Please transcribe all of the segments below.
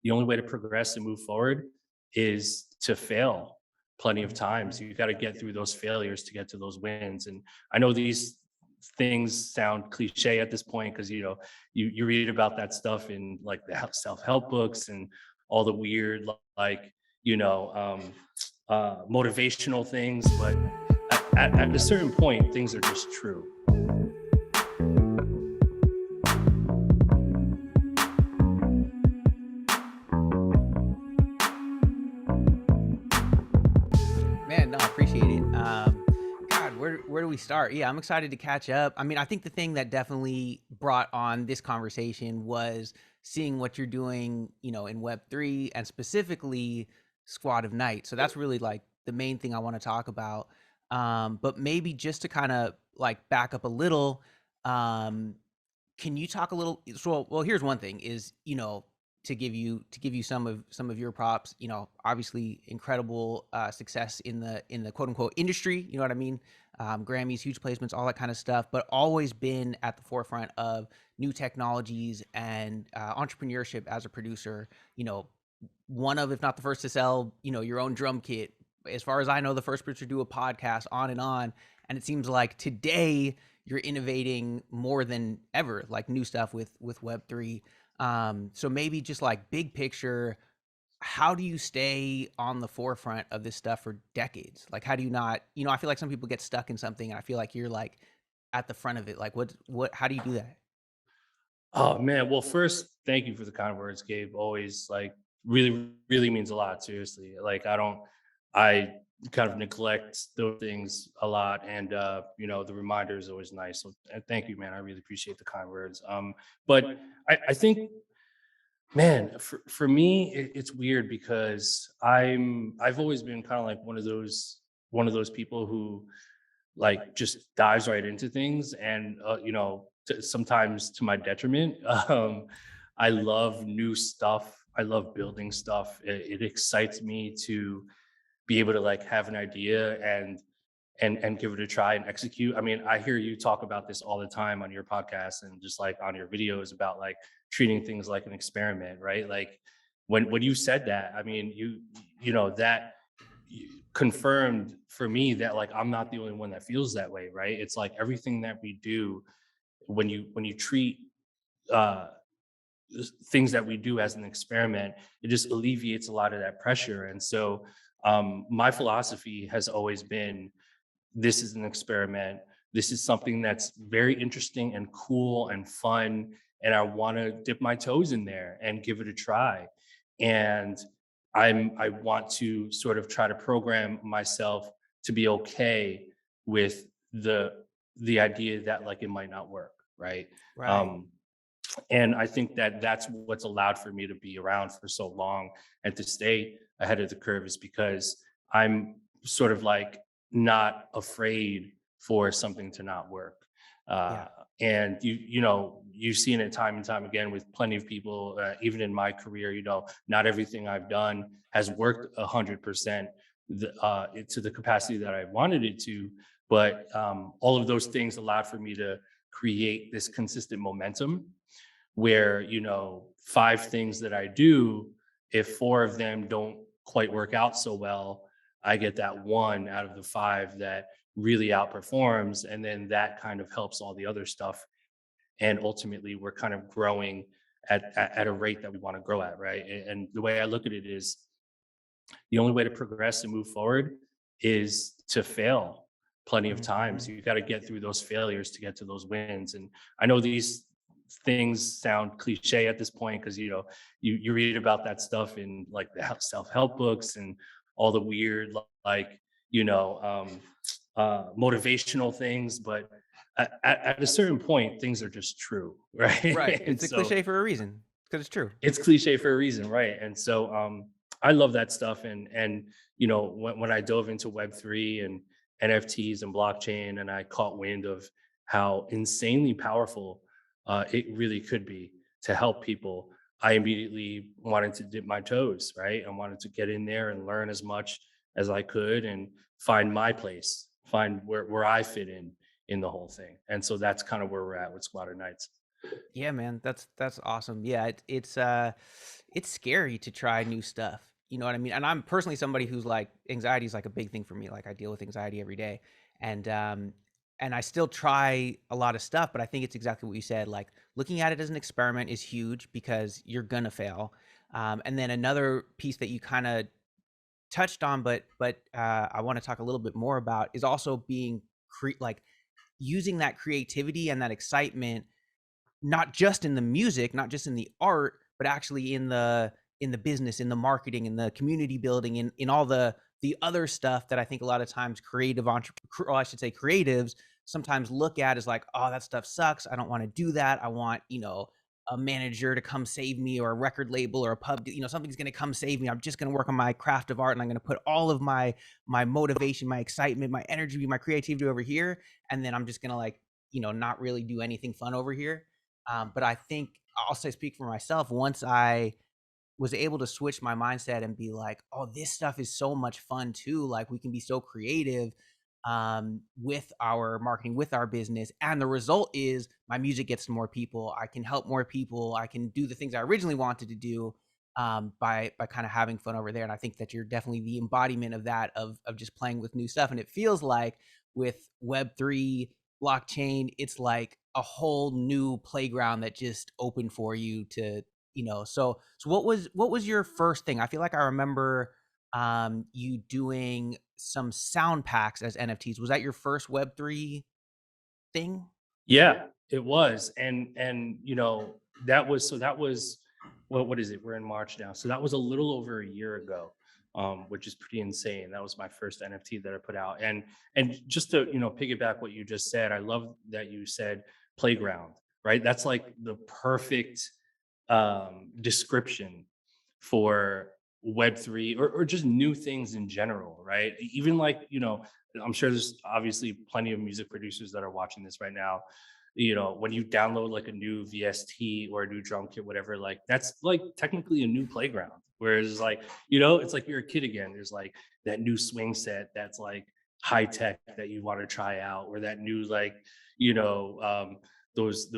the only way to progress and move forward is to fail plenty of times. You got to get through those failures to get to those wins. And I know these things sound cliche at this point because you read about that stuff in like the self-help books and all the weird like motivational things, but at a certain point things are just true. Man, no, I appreciate it. God, where do we start? Yeah, I'm excited to catch up. I mean, I think the thing that definitely brought on this conversation was seeing what you're doing, in Web3 and specifically Squad of Night. So that's really like the main thing I want to talk about. But maybe just to kind of like back up a little, um, can you talk a little? So, well, here's one thing: is to give you some of your props. Obviously, incredible success in the quote unquote industry. You know what I mean? Grammys, huge placements, all that kind of stuff. But always been at the forefront of new technologies and entrepreneurship as a producer. One of, if not the first to sell, your own drum kit. As far as I know, the first producer to do a podcast, on and on. And it seems like today you're innovating more than ever, like new stuff with Web3. So maybe just like big picture, how do you stay on the forefront of this stuff for decades? Like, how do you not, I feel like some people get stuck in something and I feel like you're like at the front of it. Like how do you do that? Oh man, well first thank you for the kind words, Gabe. Always like really really means a lot, seriously. Like I kind of neglect those things a lot, and the reminder is always nice. So thank you, man. I really appreciate the kind words. But I think, man, for me, it's weird because I've always been kind of like one of those people who like just dives right into things, and sometimes to my detriment. I love new stuff. I love building stuff. It excites me to be able to like have an idea and give it a try and execute. I mean, I hear you talk about this all the time on your podcast and just like on your videos about like treating things like an experiment, right? Like when you said that, I mean, that confirmed for me that like I'm not the only one that feels that way, right? It's like everything that we do, when you treat uh things that we do as an experiment, it just alleviates a lot of that pressure. And so my philosophy has always been, this is an experiment. This is something that's very interesting and cool and fun. And I want to dip my toes in there and give it a try. And I want to sort of try to program myself to be okay with the idea that like it might not work, right? Right. Um, and I think that that's what's allowed for me to be around for so long and to stay ahead of the curve, is because I'm sort of like not afraid for something to not work. Uh, Yeah. and you've seen it time and time again with plenty of people, even in my career. Not everything I've done has worked 100% to the capacity that I wanted it to, but all of those things allowed for me to create this consistent momentum where, five things that I do, if four of them don't quite work out so well, I get that one out of the five that really outperforms. And then that kind of helps all the other stuff. And ultimately, we're kind of growing at a rate that we want to grow at, right? And the way I look at it is, the only way to progress and move forward is to fail plenty of times. Mhm. You got to get through those failures to get to those wins. And I know these things sound cliche at this point because you read about that stuff in like the self-help books and all the weird like motivational things, but at a certain point things are just true, right? Right. And It's a so cliche for a reason because it's true. it's cliche for a reason, right? And so I love that stuff. And when I dove into Web3 and NFTs and blockchain, and I caught wind of how insanely powerful it really could be to help people, I immediately wanted to dip my toes, right? I wanted to get in there and learn as much as I could and find my place, find where I fit in the whole thing. And so that's kind of where we're at with Squatter Nights. Yeah, man, that's awesome. Yeah, it's scary to try new stuff. You know what I mean? And I'm personally somebody who's like, anxiety is like a big thing for me. Like I deal with anxiety every day. And and I still try a lot of stuff, but I think it's exactly what you said. Like looking at it as an experiment is huge because you're gonna fail. And then another piece that you kind of touched on, but I want to talk a little bit more about is also being like using that creativity and that excitement not just in the music, not just in the art, but actually in the business, in the marketing, in the community building, in all the other stuff that I think a lot of times creative or I should say creatives sometimes look at as like, oh, that stuff sucks. I don't want to do that. I want, a manager to come save me or a record label or a pub, something's going to come save me. I'm just going to work on my craft of art and I'm going to put all of my motivation, my excitement, my energy, my creativity over here. And then I'm just going to like, not really do anything fun over here. But I think I'll say, speak for myself. Once I was able to switch my mindset and be like, oh, this stuff is so much fun too. Like we can be so creative with our marketing, with our business. And the result is my music gets to more people. I can help more people. I can do the things I originally wanted to do by kind of having fun over there. And I think that you're definitely the embodiment of that, of just playing with new stuff. And it feels like with Web3, blockchain, it's like a whole new playground that just opened for you to, so what was your first thing? I feel like I remember you doing some sound packs as NFTs. Was that your first Web3 thing? Yeah, it was. And that was what is it? We're in March now. So that was a little over a year ago. Which is pretty insane. That was my first NFT that I put out. And just to, piggyback what you just said, I love that you said playground, right? That's like the perfect description for Web3 or just new things in general, right? Even like, I'm sure there's obviously plenty of music producers that are watching this right now. When you download like a new VST or a new drum kit, whatever, like that's like technically a new playground. Whereas like, it's like you're a kid again. There's like that new swing set that's like high tech that you want to try out, or that new like, you know, those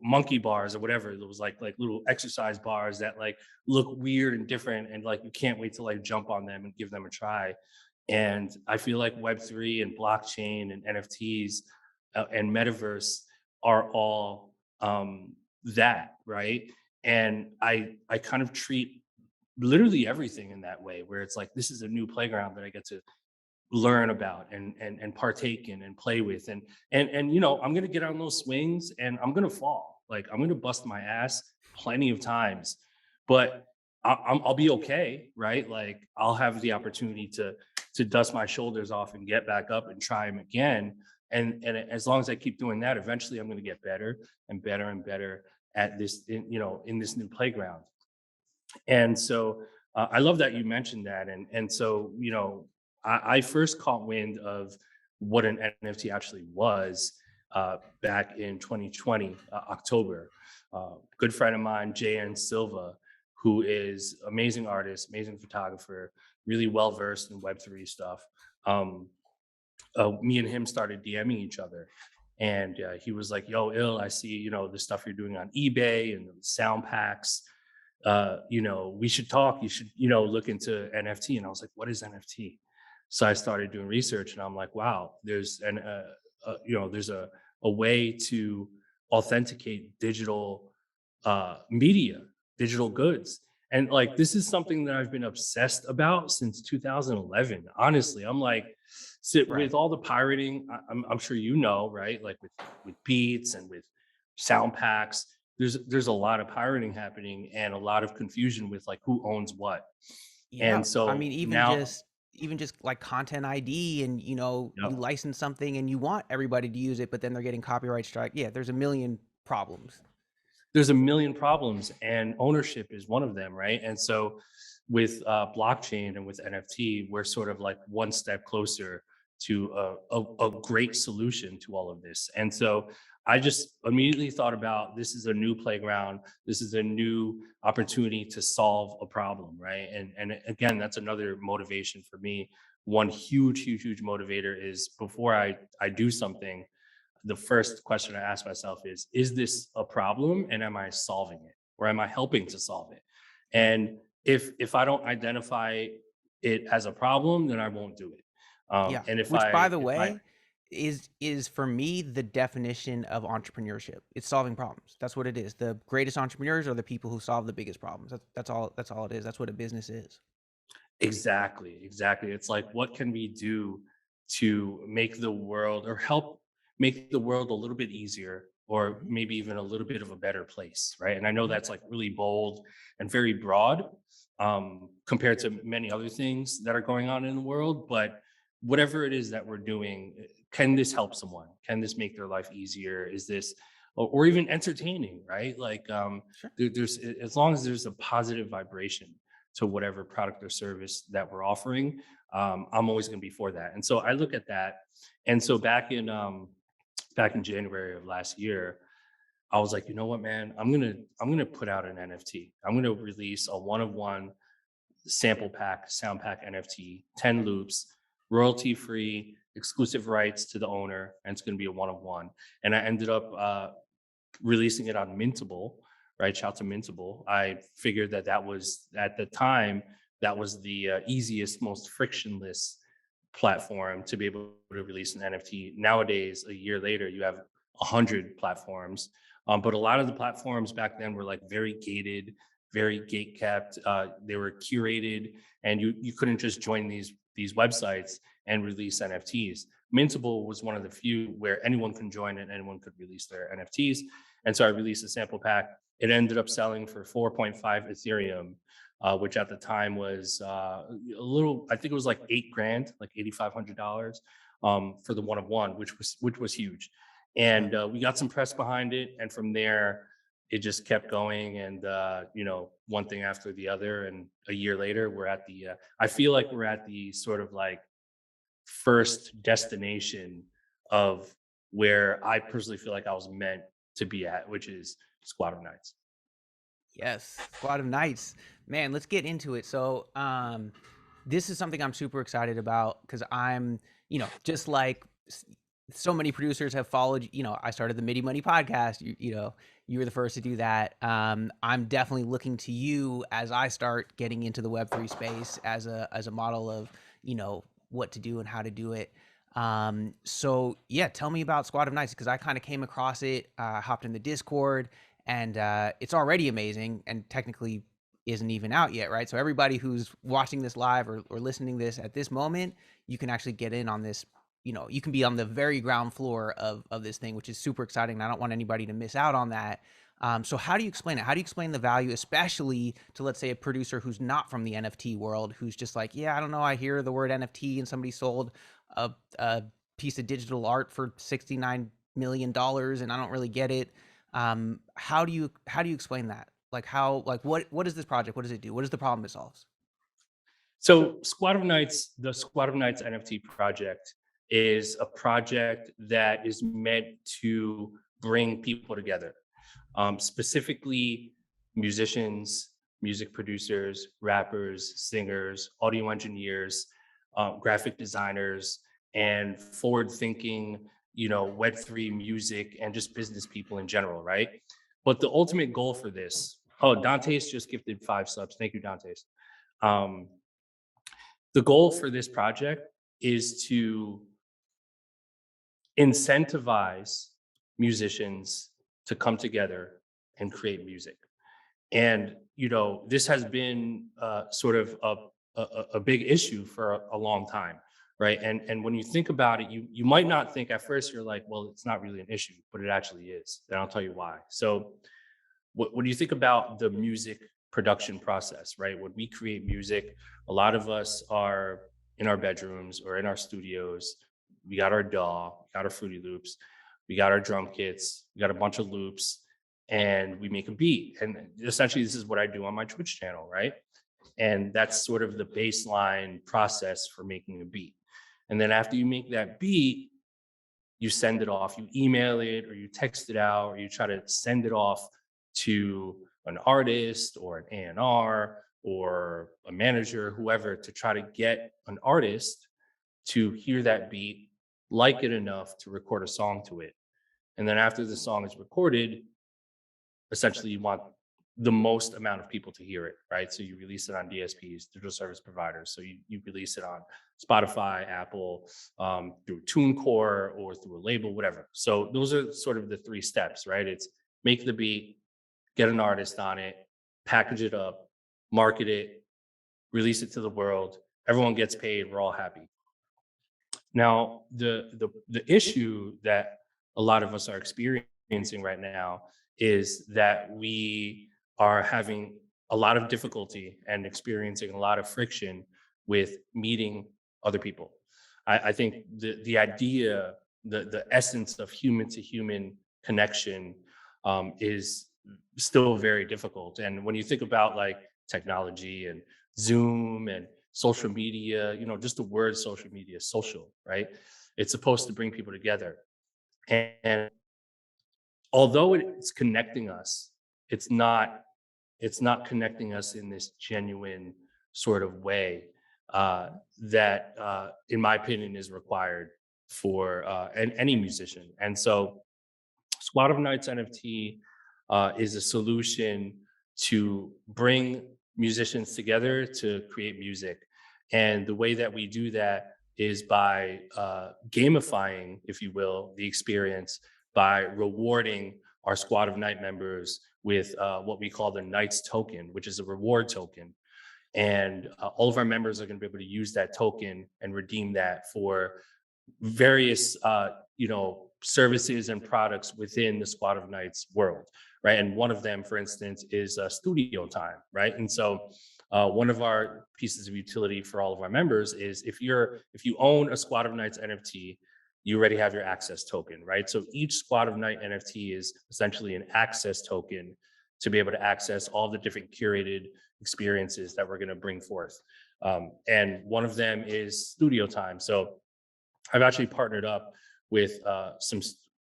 monkey bars or whatever, those like little exercise bars that like look weird and different, and like you can't wait to like jump on them and give them a try. And I feel like Web3 and blockchain and NFTs and metaverse are all that, right? And I kind of treat literally everything in that way, where it's like this is a new playground that I get to learn about and partake in and play with. And I'm gonna get on those swings and I'm gonna fall. Like I'm gonna bust my ass plenty of times, but I'll be okay, right? Like I'll have the opportunity to dust my shoulders off and get back up and try them again. And as long as I keep doing that, eventually I'm gonna get better and better and better at this, in this new playground. And so I love that you mentioned that. And so, I first caught wind of what an NFT actually was back in 2020, October. Good friend of mine, JN Silva, who is amazing artist, amazing photographer, really well versed in Web3 stuff. Um, Me and him started DMing each other. And he was like, "Yo, I see, the stuff you're doing on eBay and the sound packs. We should talk. You should, look into NFT." And I was like, "What is NFT?" So I started doing research, and I'm like, "Wow, there's a way to authenticate digital media, digital goods." And like, this is something that I've been obsessed about since 2011. Honestly, I'm like, with Right. all the pirating, I'm sure right? Like with beats and with sound packs, there's a lot of pirating happening and a lot of confusion with like who owns what. Yeah. And I mean, so now, even just like content ID and you yep, license something and you want everybody to use it, but then they're getting copyright strike. Yeah, there's a million problems. there's a million problems, and ownership is one of them, right? And so with blockchain and with NFT, we're sort of like one step closer to a great solution to all of this. And so I just immediately thought about, this is a new playground, this is a new opportunity to solve a problem, right? And again, that's another motivation for me. One huge motivator is, before I do something, the first question I ask myself is this a problem, and am I solving it, or am I helping to solve it? And if I don't identify it as a problem, then I won't do it. Yeah. And Which, by the if I way, is for me the definition of entrepreneurship. It's solving problems. That's what it is. The greatest entrepreneurs are the people who solve the biggest problems. That's all. That's all it is. That's what a business is. Exactly, exactly. It's like, what can we do to make the world or help make the world a little bit easier or Mhm. maybe even a little bit of a better place, right? And I know Mhm. that's like really bold and very broad compared to many other things that are going on in the world. But whatever it is that we're doing, can this help someone? Can this make their life easier? Is this, or even entertaining, right? Like Sure. there's, as long as there's a positive vibration to whatever product or service that we're offering, I'm always going to be for that. And so I look at that. And so back in January of last year, I was like, you know what, man, I'm gonna put out an NFT. I'm gonna release a one of one sample pack, sound pack NFT, 10 loops, royalty free, exclusive rights to the owner, and it's gonna be a one of one. And I ended up releasing it on Mintable, right? Shout to Mintable. I figured that that was at the time that was the easiest, most frictionless platform to be able to release an NFT. Nowadays, a year later, you have 100 platforms, but a lot of the platforms back then were like very gated, very gate kept. They were curated, and you couldn't just join these websites and release NFTs. Mintable was one of the few where anyone can join and anyone could release their NFTs. And so I released a sample pack. It ended up selling for 4.5 Ethereum, which at the time was a little, I think it was like 8 grand, like $8,500 for the one of one, which was huge. Right. And we got some press behind it. And from there, it just kept going and, one thing after the other. And a year later, we're at I feel like we're at the sort of like first destination of where I personally feel like I was meant to be at, which is Squad of Nights. Yes, Squad of Knights. Man, let's get into it. So, this is something I'm super excited about because I'm, just like so many producers have followed, I started the Midi Money podcast. You were the first to do that. I'm definitely looking to you as I start getting into the Web3 space as a model of, what to do and how to do it. So yeah, tell me about Squad of Knights because I kind of came across it, hopped in the Discord, and it's already amazing and technically isn't even out yet, right? So everybody who's watching this live or listening to this at this moment, you can actually get in on this. You can be on the very ground floor of this thing, which is super exciting. And I don't want anybody to miss out on that. So how do you explain it? How do you explain the value, especially to, let's say, a producer who's not from the NFT world, who's just like, yeah, I don't know, I hear the word NFT and somebody sold a piece of digital art for $69 million and I don't really get it. How do you explain that? What is this project? What does it do? What is the problem it solves? So the Squad of Nights NFT project is a project that is meant to bring people together, specifically musicians, music producers, rappers, singers, audio engineers, graphic designers, and forward-thinking, Web3 music and just business people in general, right? But the ultimate goal for this, oh, Dante's just gifted 5 subs. Thank you, Dante's. Um, the goal for this project is to incentivize musicians to come together and create music. And this has been sort of a big issue for a long time, right? And when you think about it, you might not think at first, you're like, well, it's not really an issue, but it actually is. And I'll tell you why. So when you think about the music production process, right? When we create music, a lot of us are in our bedrooms or in our studios. We got our DAW, we got our Fruity Loops, we got our drum kits, we got a bunch of loops, and we make a beat. And essentially, this is what I do on my Twitch channel, right? And that's sort of the baseline process for making a beat. And then after you make that beat, you send it off, you email it or you text it out, or you try to send it off to an artist or an A&R or a manager, whoever, to try to get an artist to hear that beat, like it enough to record a song to it. And then after the song is recorded, essentially you want the most amount of people to hear it, right? So you release it on DSPs, digital service providers. So you release it on Spotify, Apple, through TuneCore or through a label, whatever. So those are sort of the three steps, right? It's make the beat, get an artist on it, package it up, market it, release it to the world. Everyone gets paid. We're all happy. Now, the issue that a lot of us are experiencing right now is that we are having a lot of difficulty and experiencing a lot of friction with meeting other people. I think the idea, the essence of human to human connection is still very difficult. And when you think about like technology and Zoom and social media, just the word social media, social, right? It's supposed to bring people together. And although it's connecting us, it's not connecting us in this genuine sort of way that, in my opinion, is required for any musician. And so, Squad of Nights NFT is a solution to bring musicians together to create music. And the way that we do that is by gamifying, if you will, the experience by rewarding our Squad of Night members with what we call the Knights token, which is a reward token. And all of our members are going to be able to use that token and redeem that for various services and products within the Squad of Nights world, right? And one of them, for instance, is studio time, right? And so one of our pieces of utility for all of our members is if you own a Squad of Nights NFT, you already have your access token, right? So each Squad of Night NFT is essentially an access token to be able to access all the different curated experiences that we're going to bring forth. And one of them is studio time. So I've actually partnered up with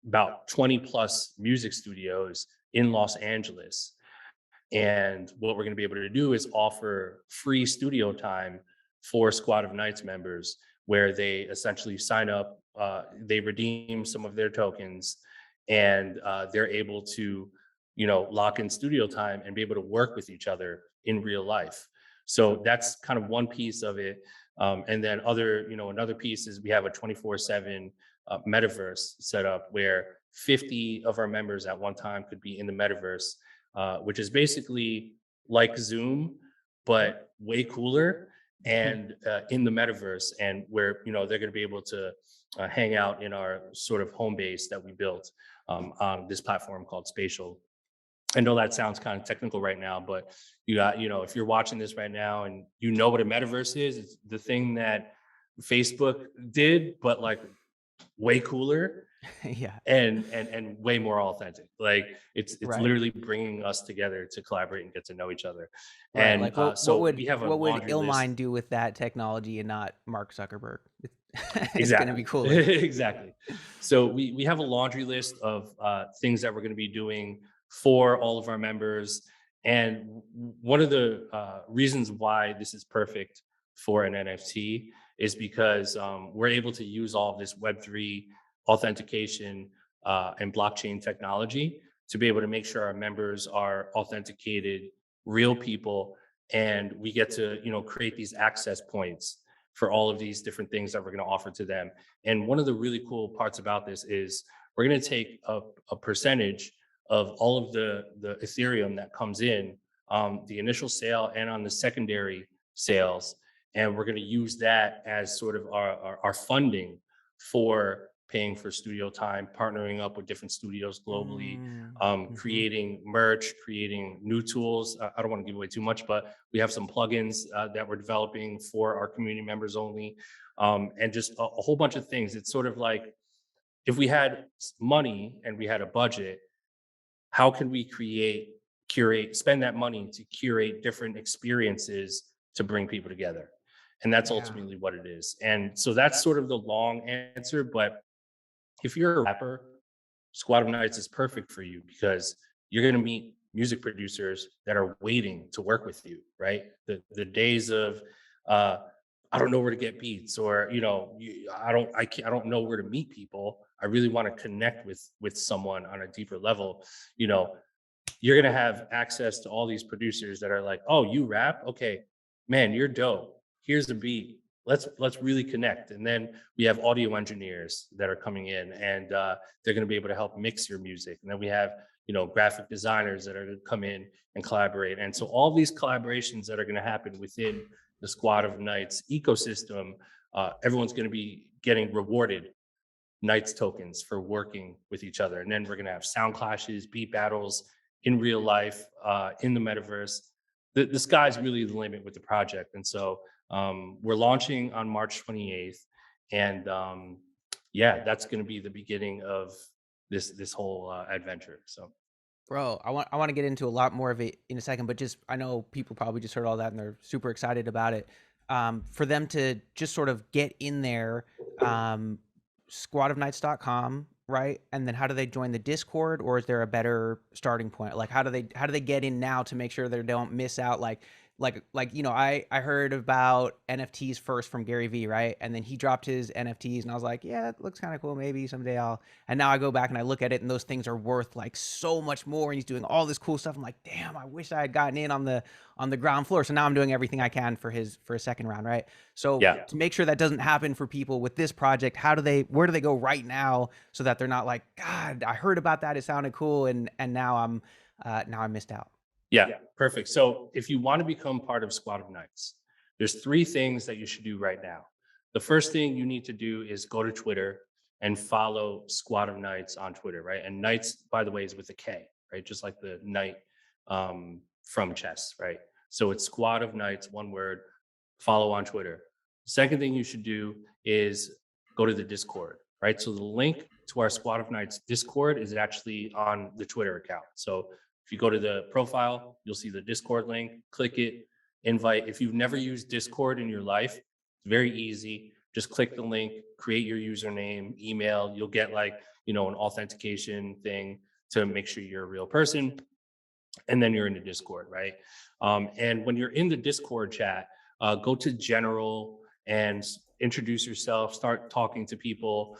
about 20 plus music studios in Los Angeles. And what we're going to be able to do is offer free studio time for Squad of Nights members, where they essentially sign up, they redeem some of their tokens, and they're able to, lock in studio time and be able to work with each other in real life. So that's kind of one piece of it. And then another piece is we have a 24/7 metaverse set up where 50 of our members at one time could be in the metaverse, which is basically like Zoom, but way cooler and in the metaverse, and where they're going to be able to hang out in our sort of home base that we built on this platform called Spatial. I know that sounds kind of technical right now, but you got, if you're watching this right now and you know what a metaverse is, it's the thing that Facebook did, but like way cooler Yeah. and way more authentic. Like it's Right. literally bringing us together to collaborate and get to know each other. Right. And Like what so we have a what would laundry list. Illmind do with that technology and not Mark Zuckerberg? It's gonna Exactly. be cooler. Exactly. So we have a laundry list of things that we're going to be doing for all of our members. And one of the reasons why this is perfect for an NFT is because we're able to use all of this Web3 authentication and blockchain technology to be able to make sure our members are authenticated, real people, and we get to create these access points for all of these different things that we're going to offer to them. And one of the really cool parts about this is we're going to take a percentage of all of the Ethereum that comes in, the initial sale and on the secondary sales, and we're going to use that as sort of our funding for paying for studio time, partnering up with different studios globally, Mm-hmm. creating merch, creating new tools. I don't want to give away too much, but we have some plugins that we're developing for our community members only, and just a whole bunch of things. It's sort of like if we had money and we had a budget, how can we spend that money to curate different experiences to bring people together? And that's Yeah. ultimately what it is. And so that's sort of the long answer. But if you're a rapper, Squad of Nights is perfect for you because you're going to meet music producers that are waiting to work with you, right? The days of I don't know where to get beats, or I don't know where to meet people. I really want to connect with someone on a deeper level. You know, you're going to have access to all these producers that are like, oh, you rap? Okay, man, you're dope. Here's the beat. Let's really connect. And then we have audio engineers that are coming in, and they're going to be able to help mix your music. And then we have, graphic designers that are going to come in and collaborate. And so all these collaborations that are going to happen within the Squad of Nights ecosystem, everyone's going to be getting rewarded Knights tokens for working with each other. And then we're going to have sound clashes, beat battles in real life, in the metaverse. The sky's really the limit with the project. And so we're launching on March 28th. And yeah, that's going to be the beginning of this whole adventure. So Bro, I want to get into a lot more of it in a second, but just I know people probably just heard all that and they're super excited about it. For them to just sort of get in there, um, squadofnights.com, right? And then how do they join the Discord, or is there a better starting point? Like how do they get in now to make sure they don't miss out? I heard about NFTs first from Gary V, right? And then he dropped his NFTs and I was like, yeah, that looks kind of cool. Maybe someday and now I go back and I look at it and those things are worth like so much more. And he's doing all this cool stuff. I'm like, damn, I wish I had gotten in on the ground floor. So now I'm doing everything I can for a second round, right? So yeah. to make sure that doesn't happen for people with this project, where do they go right now so that they're not like, God, I heard about that. It sounded cool. And now I missed out. Yeah, perfect. So if you want to become part of Squad of Nights, there's three things that you should do right now. The first thing you need to do is go to Twitter and follow Squad of Nights on Twitter, right? And Knights, by the way, is with a K, right? Just like the knight from chess, right? So it's Squad of Nights, one word, follow on Twitter. Second thing you should do is go to the Discord, right? So the link to our Squad of Nights Discord is actually on the Twitter account. So if you go to the profile, you'll see the Discord link, click it, invite. If you've never used Discord in your life, it's very easy. Just click the link, create your username, email. You'll get an authentication thing to make sure you're a real person. And then you're in the Discord, right? And when you're in the Discord chat, go to general and introduce yourself, start talking to people,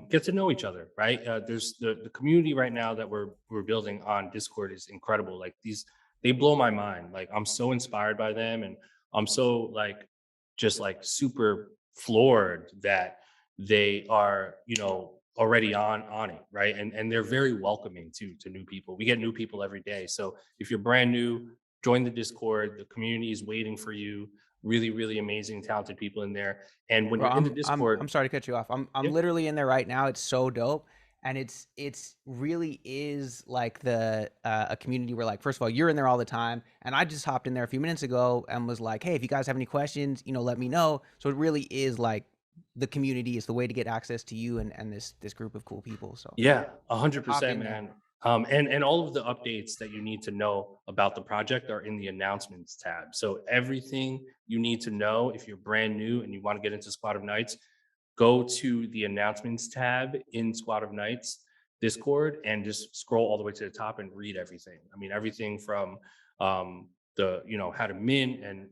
get to know each other, right? There's the community right now that we're building on Discord is incredible. Like they blow my mind. Like I'm so inspired by them, and I'm so just super floored that they are, already on it, right? And they're very welcoming to new people. We get new people every day. So if you're brand new, join the Discord. The community is waiting for you. Really, really amazing, talented people in there. And when Bro, you're in the I'm Discord, sorry to cut you off. I'm yeah, literally in there right now. It's so dope. And it's really is like a community where, like, first of all, you're in there all the time. And I just hopped in there a few minutes ago and was like, hey, if you guys have any questions, let me know. So it really is like the community is the way to get access to you and this group of cool people. So yeah, hop 100%, in there. man. And all of the updates that you need to know about the project are in the announcements tab. So everything you need to know if you're brand new and you want to get into Squad of Nights, go to the announcements tab in Squad of Nights Discord and just scroll all the way to the top and read everything. I mean, everything from the how to mint and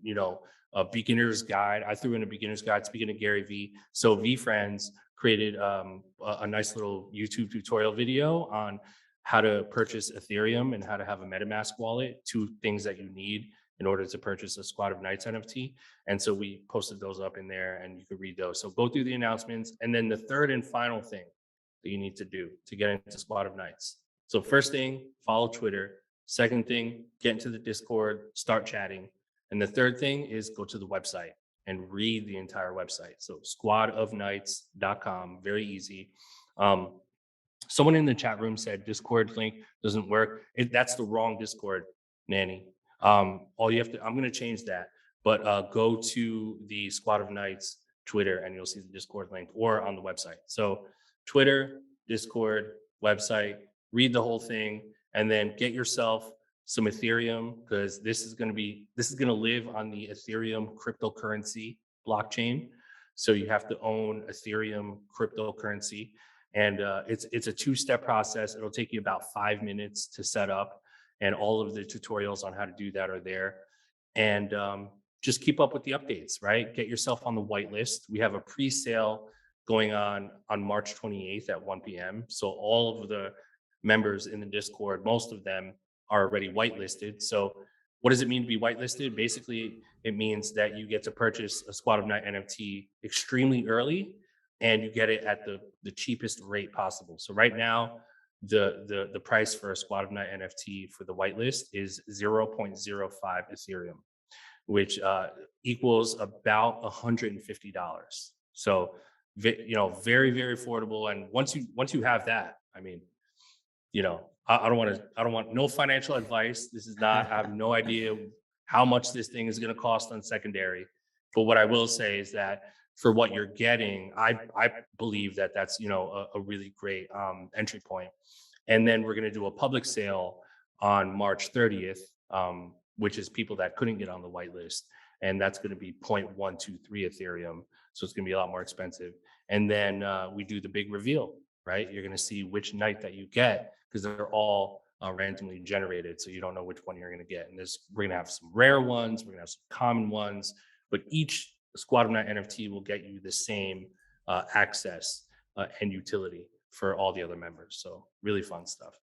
a beginner's guide. I threw in a beginner's guide. Speaking of Gary V, so V Friends created a nice little YouTube tutorial video on how to purchase Ethereum and how to have a MetaMask wallet. Two things that you need in order to purchase a Squad of Nights NFT. And so we posted those up in there and you could read those. So go through the announcements. And then the third and final thing that you need to do to get into Squad of Nights. So first thing, follow Twitter. Second thing, get into the Discord, start chatting. And the third thing is go to the website and read the entire website. So squadofnights.com, very easy. Someone in the chat room said Discord link doesn't work. That's the wrong Discord, Nanny. All you have to, I'm going to change that, but go to the Squad of Nights Twitter and you'll see the Discord link, or on the website. So Twitter, Discord, website, read the whole thing, and then get yourself some Ethereum, because this is going to live on the Ethereum cryptocurrency blockchain. So you have to own Ethereum cryptocurrency. And it's a two-step process. It'll take you about 5 minutes to set up, and all of the tutorials on how to do that are there. And just keep up with the updates, right? Get yourself on the whitelist. We have a pre-sale going on March 28th at 1 p.m. So all of the members in the Discord, most of them are already whitelisted. So what does it mean to be whitelisted? Basically, it means that you get to purchase a Squad of Night NFT extremely early, and you get it at the cheapest rate possible. So right now, the price for a Squad of Night NFT for the whitelist is 0.05 Ethereum, which equals about $150. So very, very affordable. And once you have that, I mean, I don't want no financial advice. This is not, I have no idea how much this thing is going to cost on secondary. But what I will say is that for what you're getting, I believe that that's, a really great entry point. And then we're going to do a public sale on March 30th, which is people that couldn't get on the whitelist. And that's going to be 0.123 Ethereum. So it's going to be a lot more expensive. And then we do the big reveal, right? You're going to see which night that you get, because they're all randomly generated. So you don't know which one you're going to get. And we're going to have some rare ones, we're going to have some common ones, but each Squad of Night NFT will get you the same access and utility for all the other members. So really fun stuff.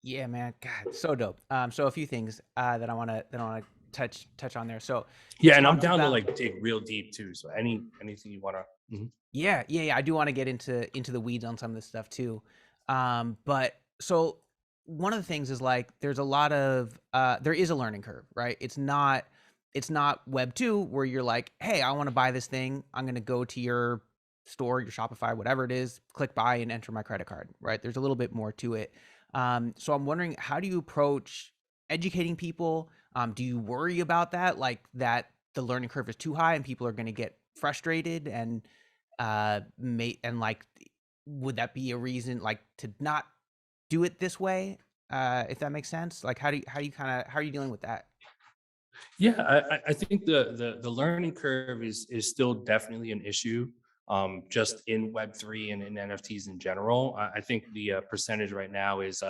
Yeah, man. God, so dope. So a few things that I want to touch on there. So yeah, and I'm down to like dig real deep too. So anything you want to. Mm-hmm. Yeah. I do want to get into the weeds on some of this stuff too. But so one of the things is like there's a lot of there is a learning curve, right? It's not Web 2 where you're like, hey, I want to buy this thing. I'm going to go to your store, your Shopify, whatever it is, click buy and enter my credit card, right? There's a little bit more to it. So I'm wondering, how do you approach educating people? Do you worry about that, like that the learning curve is too high and people are going to get frustrated and like, would that be a reason like to not do it this way? If that makes sense. Like, how are you dealing with that? Yeah, I think the learning curve is still definitely an issue, just in Web3 and in NFTs in general. I think the percentage right now is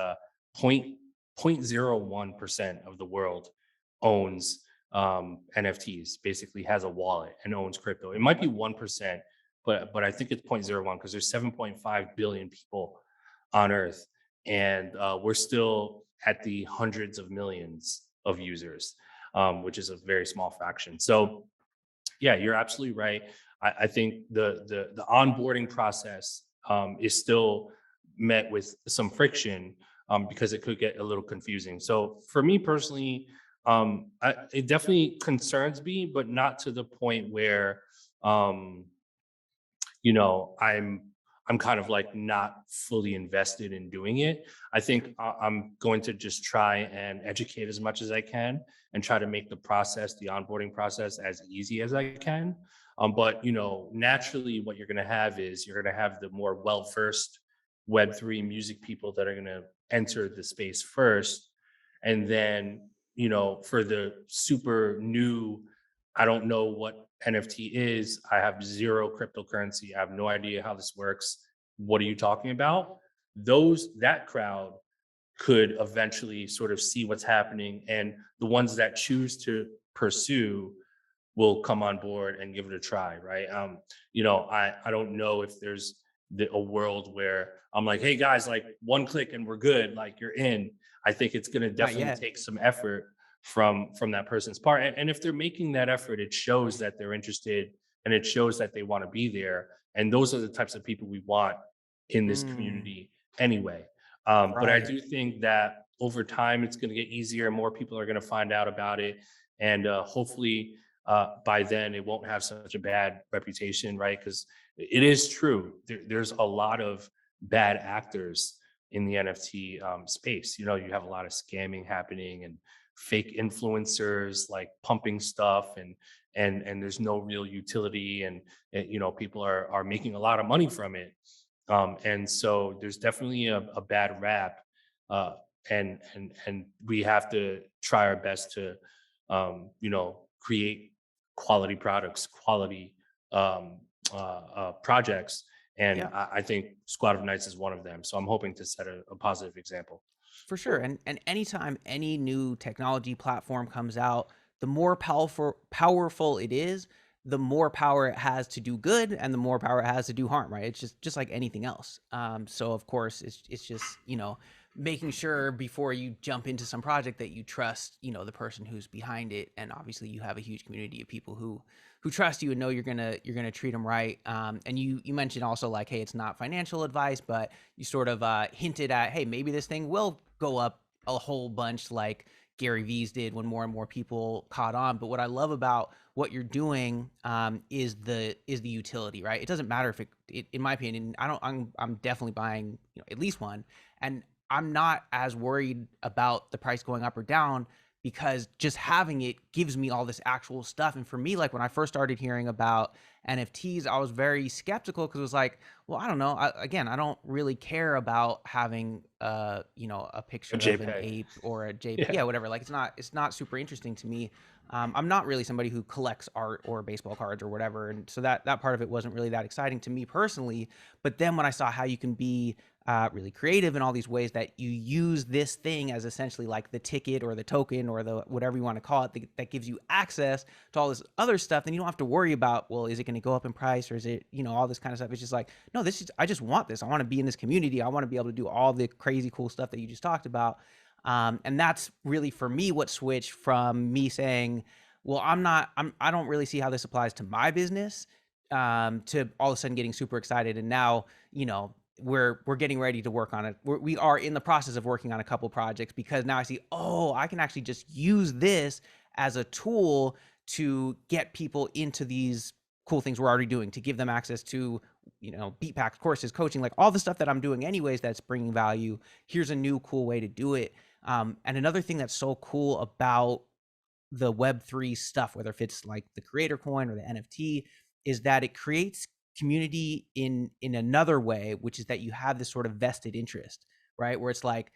0.01% of the world owns NFTs, basically has a wallet and owns crypto. It might be 1%, but I think it's 0.01 because there's 7.5 billion people on Earth, and we're still at the hundreds of millions of users, which is a very small fraction. So yeah, you're absolutely right. I think the onboarding process is still met with some friction, because it could get a little confusing. So for me personally, it definitely concerns me, but not to the point where I'm kind of like not fully invested in doing it. I think I'm going to just try and educate as much as I can and try to make the onboarding process, as easy as I can. But naturally, what you're going to have is you're going to have the more well-versed Web3 music people that are going to enter the space first, and then for the super new, I don't know what NFT is. I have zero cryptocurrency. I have no idea how this works. What are you talking about? That crowd could eventually sort of see what's happening, and the ones that choose to pursue will come on board and give it a try, right? I don't know if there's a world where I'm like, hey guys, like one click and we're good, like you're in. I think it's going to definitely take some effort from that person's part, and if they're making that effort, it shows that they're interested and it shows that they want to be there, and those are the types of people we want in this community anyway. But I do think that over time it's going to get easier and more people are going to find out about it, and hopefully by then it won't have such a bad reputation, right? Because it is true, there's a lot of bad actors in the NFT space. You have a lot of scamming happening and fake influencers like pumping stuff, and there's no real utility, and people are making a lot of money from it, and so there's definitely a bad rap, and we have to try our best to create quality products, quality projects, and I think Squad of Nights is one of them. So I'm hoping to set a positive example. For sure. And anytime any new technology platform comes out, the more powerful it is, the more power it has to do good and the more power it has to do harm, right? It's just like anything else. So of course it's just, making sure before you jump into some project that you trust, you know, the person who's behind it, and obviously you have a huge community of people who trust you and know you're gonna treat them right. And you mentioned also like, hey, it's not financial advice, but you sort of hinted at, hey, maybe this thing will go up a whole bunch like Gary V's did when more and more people caught on. But what I love about what you're doing is the utility, right? It doesn't matter if it in my opinion, I'm definitely buying, you know, at least one, and I'm not as worried about the price going up or down because just having it gives me all this actual stuff. And for me, like when I first started hearing about NFTs, I was very skeptical because it was like, well, I don't know. Again, I don't really care about having, you know, a A picture of an JPEG. ape or a JPEG, Yeah. yeah, whatever. Like it's not super interesting to me. I'm not really somebody who collects art or baseball cards or whatever, and so that part of it wasn't really that exciting to me personally. But then when I saw how you can be really creative in all these ways that you use this thing as essentially like the ticket or the token or the whatever you want to call it that gives you access to all this other stuff, then you don't have to worry about, well, is it going to go up in price or is it, you know, all this kind of stuff. It's just like, no, this is, I just want this. I want to be in this community. I want to be able to do all the crazy cool stuff that you just talked about. And that's really for me what switched from me saying, well, I don't really see how this applies to my business, to all of a sudden getting super excited. And now, you know, we're getting ready to work on it. We are in the process of working on a couple projects because now I see, oh, I can actually just use this as a tool to get people into these cool things we're already doing, to give them access to, you know, beat packs, courses, coaching, like all the stuff that I'm doing anyways that's bringing value. Here's a new cool way to do it. And another thing that's so cool about the Web3 stuff, whether if it's like the creator coin or the NFT, is that it creates community in another way, which is that you have this sort of vested interest, right? Where it's like,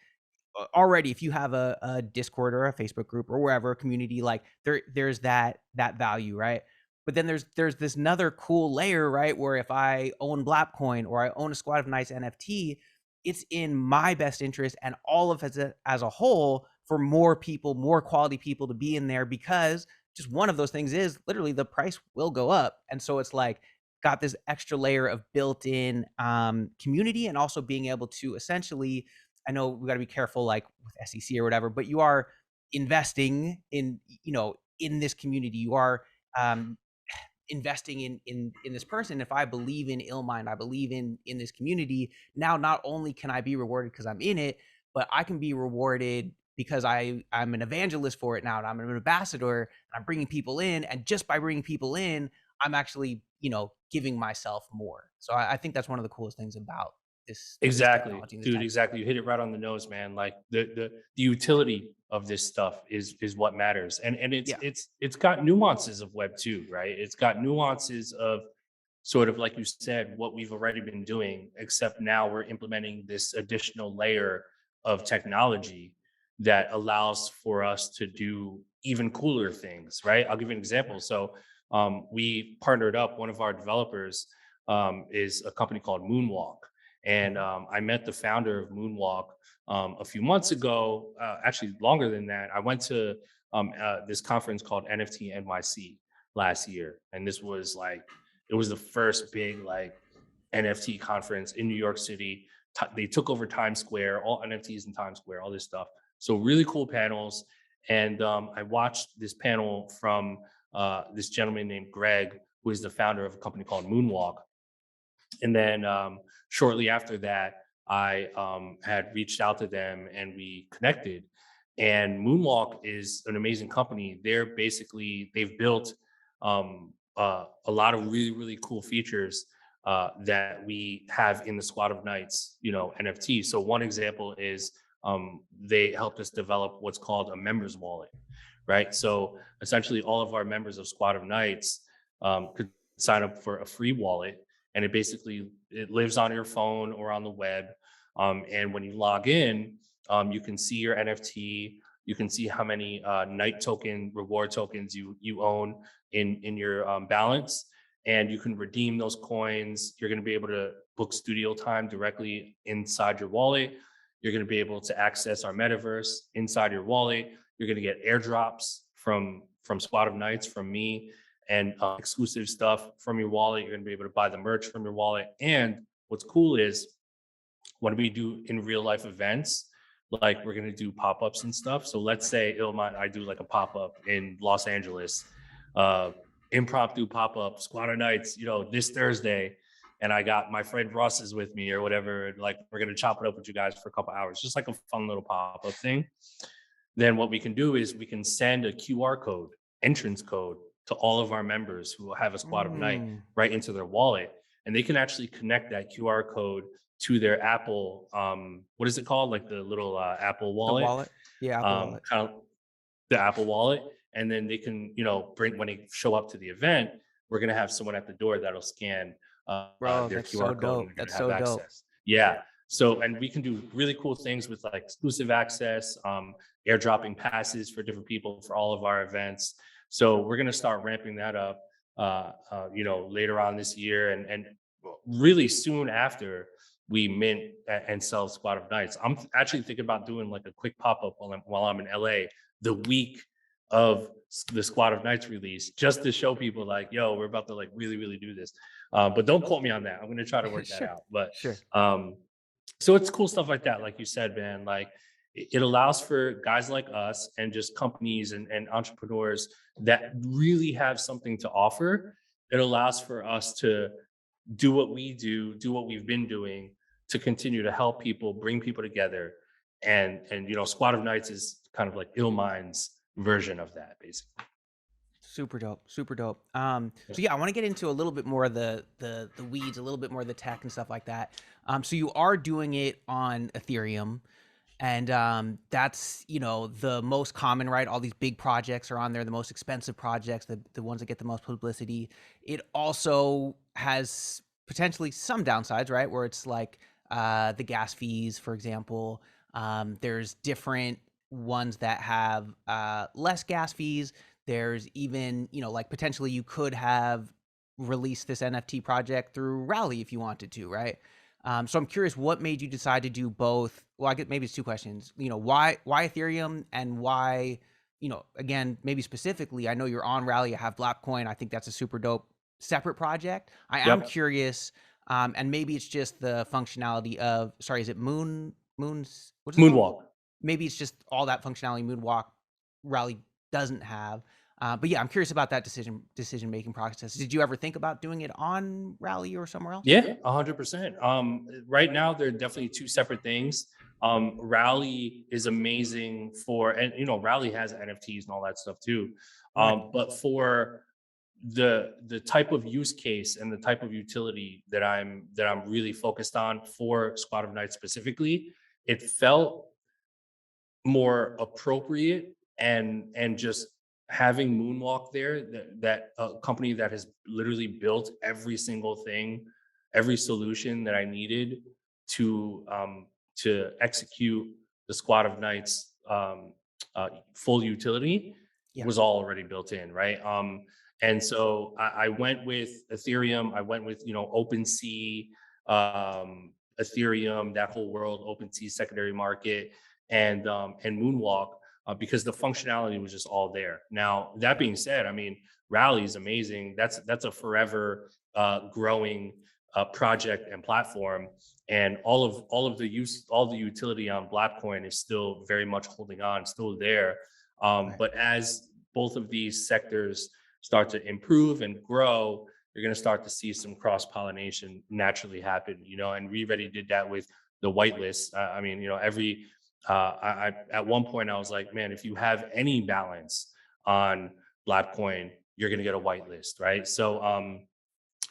already if you have a Discord or a Facebook group or wherever, a community, like there's that value, right? But then there's this another cool layer, right? Where if I own Blapcoin or I own a Squad of Nights NFT, it's in my best interest and all of as a whole for more people, more quality people to be in there, because just one of those things is literally the price will go up. And so it's like got this extra layer of built-in community, and also being able to essentially, I know we got to be careful like with SEC or whatever, but you are investing in, you know, in this community. You are um, investing in this person. If I believe in Illmind, I believe in this community. Now, not only can I be rewarded because I'm in it, but I can be rewarded because I'm an evangelist for it now, and I'm an ambassador, and I'm bringing people in. And just by bringing people in, I'm actually, you know, giving myself more. So I think that's one of the coolest things about this Exactly, technology and this dude. type. Exactly. You hit it right on the nose, man. Like the utility of this stuff is what matters, and Yeah. it's got nuances of Web two, right? It's got nuances of sort of like you said, what we've already been doing, except now we're implementing this additional layer of technology that allows for us to do even cooler things, right? I'll give you an example. So we partnered up. One of our developers is a company called Moonwalk. And I met the founder of Moonwalk a few months ago, actually longer than that. I went to this conference called NFT NYC last year. And this was like, it was the first big like NFT conference in New York City. They took over Times Square, all NFTs in Times Square, all this stuff. So really cool panels. And I watched this panel from this gentleman named Greg, who is the founder of a company called Moonwalk. And then shortly after that, I had reached out to them and we connected. And Moonwalk is an amazing company. They've built a lot of really, really cool features that we have in the Squad of Nights, you know, NFT. So one example is they helped us develop what's called a members wallet, right? So essentially all of our members of Squad of Nights could sign up for a free wallet, and it lives on your phone or on the web. And when you log in, you can see your NFT. You can see how many night token reward tokens you own in your balance, and you can redeem those coins. You're going to be able to book studio time directly inside your wallet. You're going to be able to access our metaverse inside your wallet. You're going to get airdrops from Squad of Nights from me, and exclusive stuff from your wallet. You're going to be able to buy the merch from your wallet. And what's cool is when we do in real life events, like we're gonna do pop-ups and stuff. So let's say Illmind, I do like a pop-up in Los Angeles, uh, impromptu pop-up, Squatter Nights, this Thursday, and I got my friend Russ is with me or whatever. And like we're gonna chop it up with you guys for a couple hours, just like a fun little pop-up thing. Then what we can do is we can send a QR code, entrance code to all of our members who have a squad of night Mm, right into their wallet. And they can actually connect that QR code to their Apple, what is it called? Like the little Apple the wallet, wallet. Yeah, Apple Wallet. kind of the Apple wallet. And then they can, bring when they show up to the event, we're going to have someone at the door that'll scan Bro, their that's so QR code and dope. they're going That's to have so dope. access. Yeah. So, and we can do really cool things with like exclusive access, airdropping passes for different people for all of our events. So we're going to start ramping that up, later on this year, and really soon after we mint and sell Squad of Nights. I'm actually thinking about doing like a quick pop up while I'm in LA the week of the Squad of Nights release, just to show people like, yo, we're about to like really, really do this. But don't quote me on that. I'm going to try to work that Sure. out. But Sure. so it's cool stuff like that. Like you said, man, like it allows for guys like us and just companies and entrepreneurs that really have something to offer. It allows for us to do what we do what we've been doing to continue to help people, bring people together. And Squad of Nights is kind of like Illmind's version of that, basically. Super dope. Super dope. So yeah, I want to get into a little bit more of the weeds, a little bit more of the tech and stuff like that. So you are doing it on Ethereum, and that's the most common, right? All these big projects are on there, the most expensive projects, the ones that get the most publicity. It also has potentially some downsides, right? Where it's like the gas fees, for example. There's different ones that have less gas fees. There's even, like potentially you could have released this NFT project through Rally if you wanted to, right? So I'm curious, what made you decide to do both? Well, I get maybe it's two questions. Why Ethereum, and why, again, maybe specifically, I know you're on Rally, you have Blackcoin. I think that's a super dope separate project. I am Yep. curious, and maybe it's just the functionality of, sorry, is it Moon's, what's it called? Moonwalk. Maybe it's just all that functionality Moonwalk Rally doesn't have. But yeah, I'm curious about that decision making process. Did you ever think about doing it on Rally or somewhere else? Yeah, 100%. Right now, they're definitely two separate things. Rally is amazing and Rally has NFTs and all that stuff too. Right. But for the type of use case and the type of utility that I'm really focused on for Squad of Nights specifically, it felt more appropriate and just having Moonwalk there, that a company that has literally built every single thing, every solution that I needed to execute the Squad of Nights full utility Yeah. was all already built in, right? And so I went with Ethereum. I went with OpenSea, Ethereum, that whole world, OpenSea secondary market, and Moonwalk, because the functionality was just all there. Now, that being said, I mean, Rally is amazing. That's a forever growing project and platform, and all the utility on Blackcoin is still very much holding on, still there. Right. But as both of these sectors start to improve and grow, you're going to start to see some cross pollination naturally happen. And we already did that with the whitelist. I mean, every at one point I was like, man, if you have any balance on Blackcoin, you're going to get a whitelist, right? So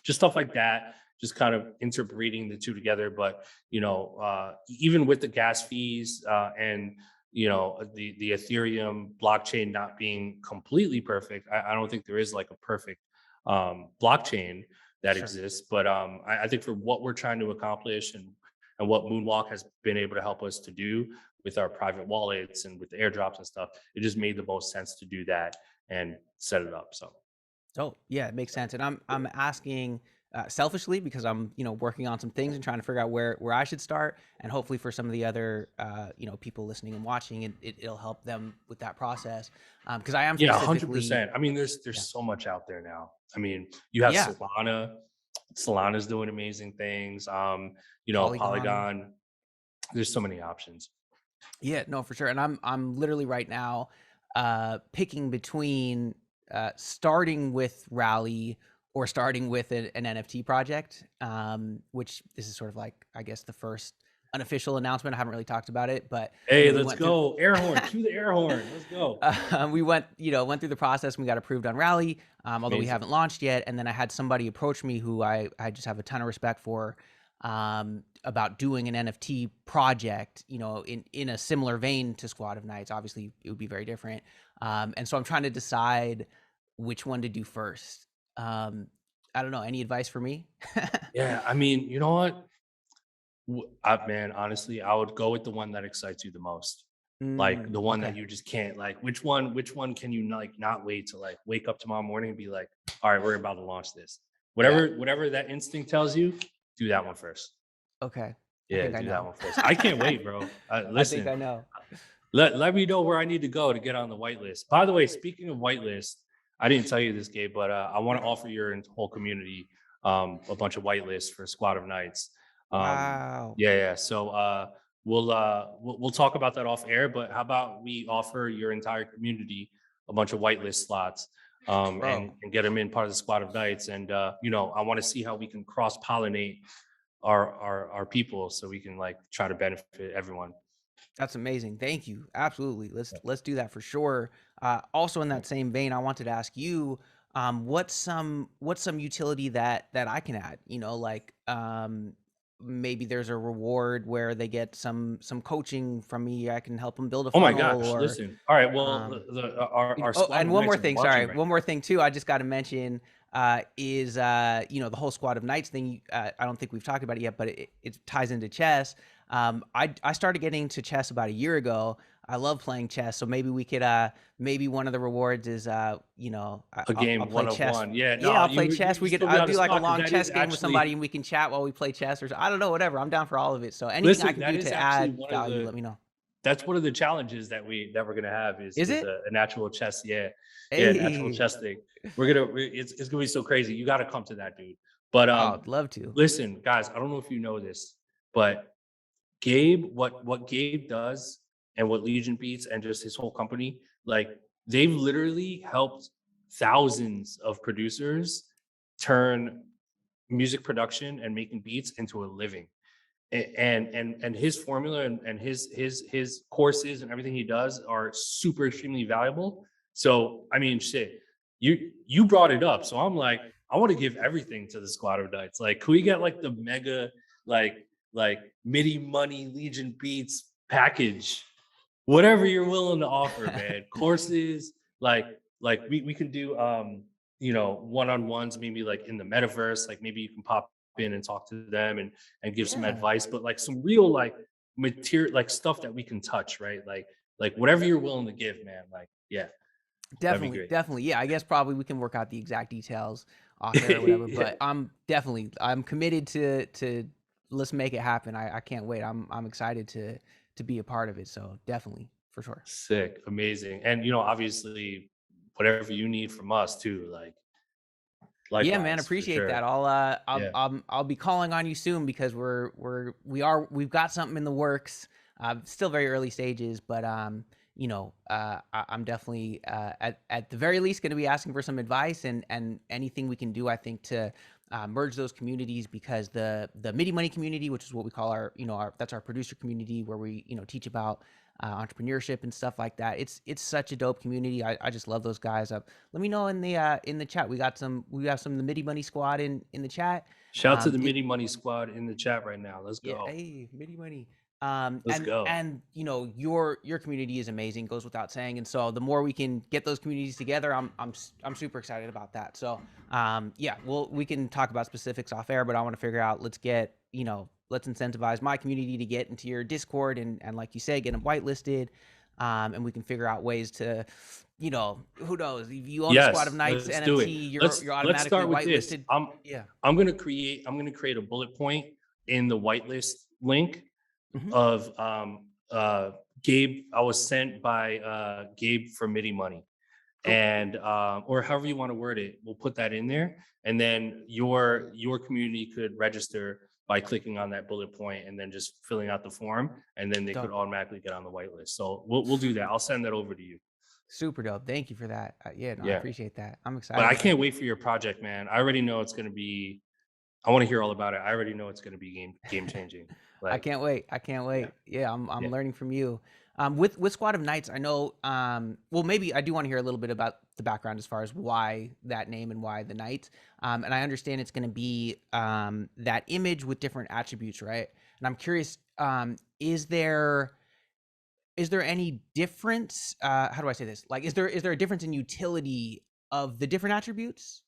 just stuff like that, just kind of interbreeding the two together. But even with the gas fees and the Ethereum blockchain not being completely perfect, I don't think there is like a perfect blockchain that Sure. exists. But I think for what we're trying to accomplish and what Moonwalk has been able to help us to do with our private wallets and with the airdrops and stuff, it just made the most sense to do that and set it up. So So yeah, it makes sense. And I'm asking selfishly because I'm working on some things and trying to figure out where I should start, and hopefully for some of the other people listening and watching, it'll help them with that process. Because I am yeah, specifically 100%. I mean, there's yeah so much out there now. I mean, you have yeah Solana. Solana's doing amazing things. Polygon. Polygon. There's so many options. Yeah, no, for sure. And I'm literally right now picking between starting with Rally or starting with an NFT project, which this is sort of like, I guess, the first unofficial announcement. I haven't really talked about it, but Hey, we let's went through go. Air horn. Cue the air horn. Let's go. we went through the process and we got approved on Rally, although we Amazing. haven't launched yet. And then I had somebody approach me who I just have a ton of respect for, about doing an NFT project, in a similar vein to Squad of Nights. Obviously, it would be very different. And so I'm trying to decide which one to do first. I don't know. Any advice for me? Yeah, I mean, you know what? Man, honestly, I would go with the one that excites you the most. Like the one that Okay. you just can't like. Which one can you like not wait to like wake up tomorrow morning and be like, all right, we're about to launch this. Yeah. Whatever that instinct tells you, do that one first. Okay. I Yeah, think I do that know. one first. I can't wait, bro. I think Listen, I know. let me know where I need to go to get on the whitelist. By the way, speaking of whitelist, I didn't tell you this, Gabe, but I want to offer your whole community a bunch of whitelists for Squad of Nights. Um, Wow. yeah. So we'll talk about that off air. But how about we offer your entire community a bunch of whitelist slots, Bro. and get them in part of the Squad of Nights. And I want to see how we can cross pollinate our people so we can like try to benefit everyone. That's amazing. Thank you. Absolutely. Let's do that for sure. Also in that same vein, I wanted to ask you, what's some utility that I can add? Like maybe there's a reward where they get some coaching from me. I can help them build a Oh my funnel, gosh, or listen. All right, well, um, our oh, Squad and of one more Knights are thing. Sorry, watching right one more thing too. I just got to mention is the whole Squad of Knights thing. I don't think we've talked about it yet, but it ties into chess. I started getting to chess about a year ago. I love playing chess, so maybe we could maybe one of the rewards is a I'll game play one of chess. one. Yeah, Yeah, no, I'll play you chess. you We could still be I'll on the do like a spot because long that is chess game with somebody actually and we can chat while we play chess, or I don't know, whatever. I'm down for all of it. So anything I listen, can that do is to actually add one of value, the let me know. that's one of the challenges that we're gonna have Is is it? a natural chess. Yeah, yeah, natural Hey, chess thing. It's gonna be so crazy. You got to come to that, dude. But oh, I'd love to. listen, guys, I don't know if you know this, but Gabe, what Gabe does and what Legion Beats and just his whole company, like they've literally helped thousands of producers turn music production and making beats into a living. And his formula and his courses and everything he does are super extremely valuable. So I mean, shit, you brought it up, so I'm like, I want to give everything to the Squad of Nights. Like, can we get like the mega like like Midi money Legion Beats package? Whatever you're willing to offer, man. Courses, like we can do one-on-ones, maybe like in the metaverse, like maybe you can pop in and talk to them and give some Yeah. advice, but like some real like material like stuff that we can touch, right? Like whatever you're willing to give, man. Like, yeah, that'd be Definitely, great. definitely. Yeah, I guess probably we can work out the exact details off air or whatever. Yeah. But I'm committed to let's make it happen. I can't wait. I'm excited to be a part of it. So definitely, for sure. Sick, amazing. And obviously whatever you need from us too, like Yeah, man, likewise for appreciate sure. that. Yeah. I'll be calling on you soon because we've got something in the works. Still very early stages, but I'm definitely at the very least going to be asking for some advice and anything we can do. I think to merge those communities, because the Midi Money community, which is what we call our that's our producer community where we teach about entrepreneurship and stuff like that. It's such a dope community. I just love those guys. Let me know in the chat. We have some of the Midi Money squad in the chat. Shout out to the It Midi Money Squad in the chat right now. Let's Yeah, go. hey, Midi Money. Let's go. And your community is amazing, goes without saying. And so the more we can get those communities together, I'm super excited about that. So yeah, we can talk about specifics off air, but I want to figure out, let's incentivize my community to get into your Discord and like you say, get them whitelisted. And we can figure out ways to, who knows, if you own a Squad of Yes, Knights let's do NFT, it. you're Let's automatically start with this. whitelisted. Yeah. I'm gonna create a bullet point in the whitelist link Hmm. of Gabe. I was sent by Gabe from Midi Money. Cool. And or however you want to word it, we'll put that in there, and then your community could register by clicking on that bullet point and then just filling out the form, and then they could Dope. automatically get on the whitelist. So we'll do that. I'll send that over to you. Super dope. Thank you for that. Yeah, no, I Yeah. appreciate that. I'm But excited I about can't it. wait for your project, man. I already know it's gonna be. I want to hear all about it. I already know it's gonna be game changing. I Like, can't wait. I can't yeah, wait. Yeah, I'm yeah. learning from you. With Squad of Knights, I know. Well, maybe I do want to hear a little bit about the background as far as why that name and why the Knights. And I understand it's going to be that image with different attributes, right? And I'm curious, is there any difference? How do I say this? Like, is there a difference in utility of the different attributes?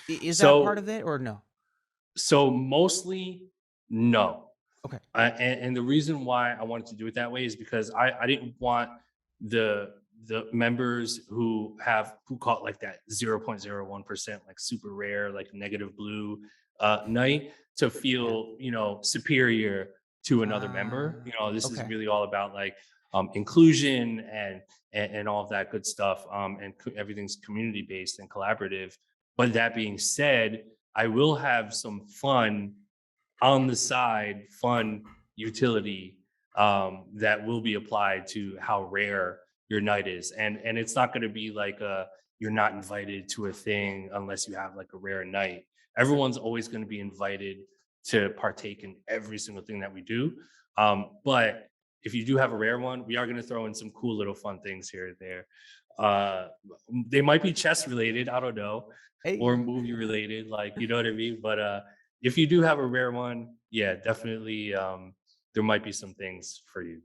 Is that part So of it or no? so mostly no. Okay. And the reason why I wanted to do it that way is because I didn't want the the members who caught like that 0.01%, like super rare, like negative blue night, to Yeah. feel, superior to another member. This is Okay. really all about like inclusion and all of that good stuff. And everything's community based and collaborative. But that being said, I will have some fun on the side, fun utility that will be applied to how rare your night is. And it's not going to be like you're not invited to a thing unless you have like a rare night. Everyone's always going to be invited to partake in every single thing that we do. But if you do have a rare one, we are going to throw in some cool little fun things here and there. Uh, they might be chess related, I don't know, or Hey. movie related, like, you know what I mean? But if you do have a rare one, yeah, definitely there might be some things for you.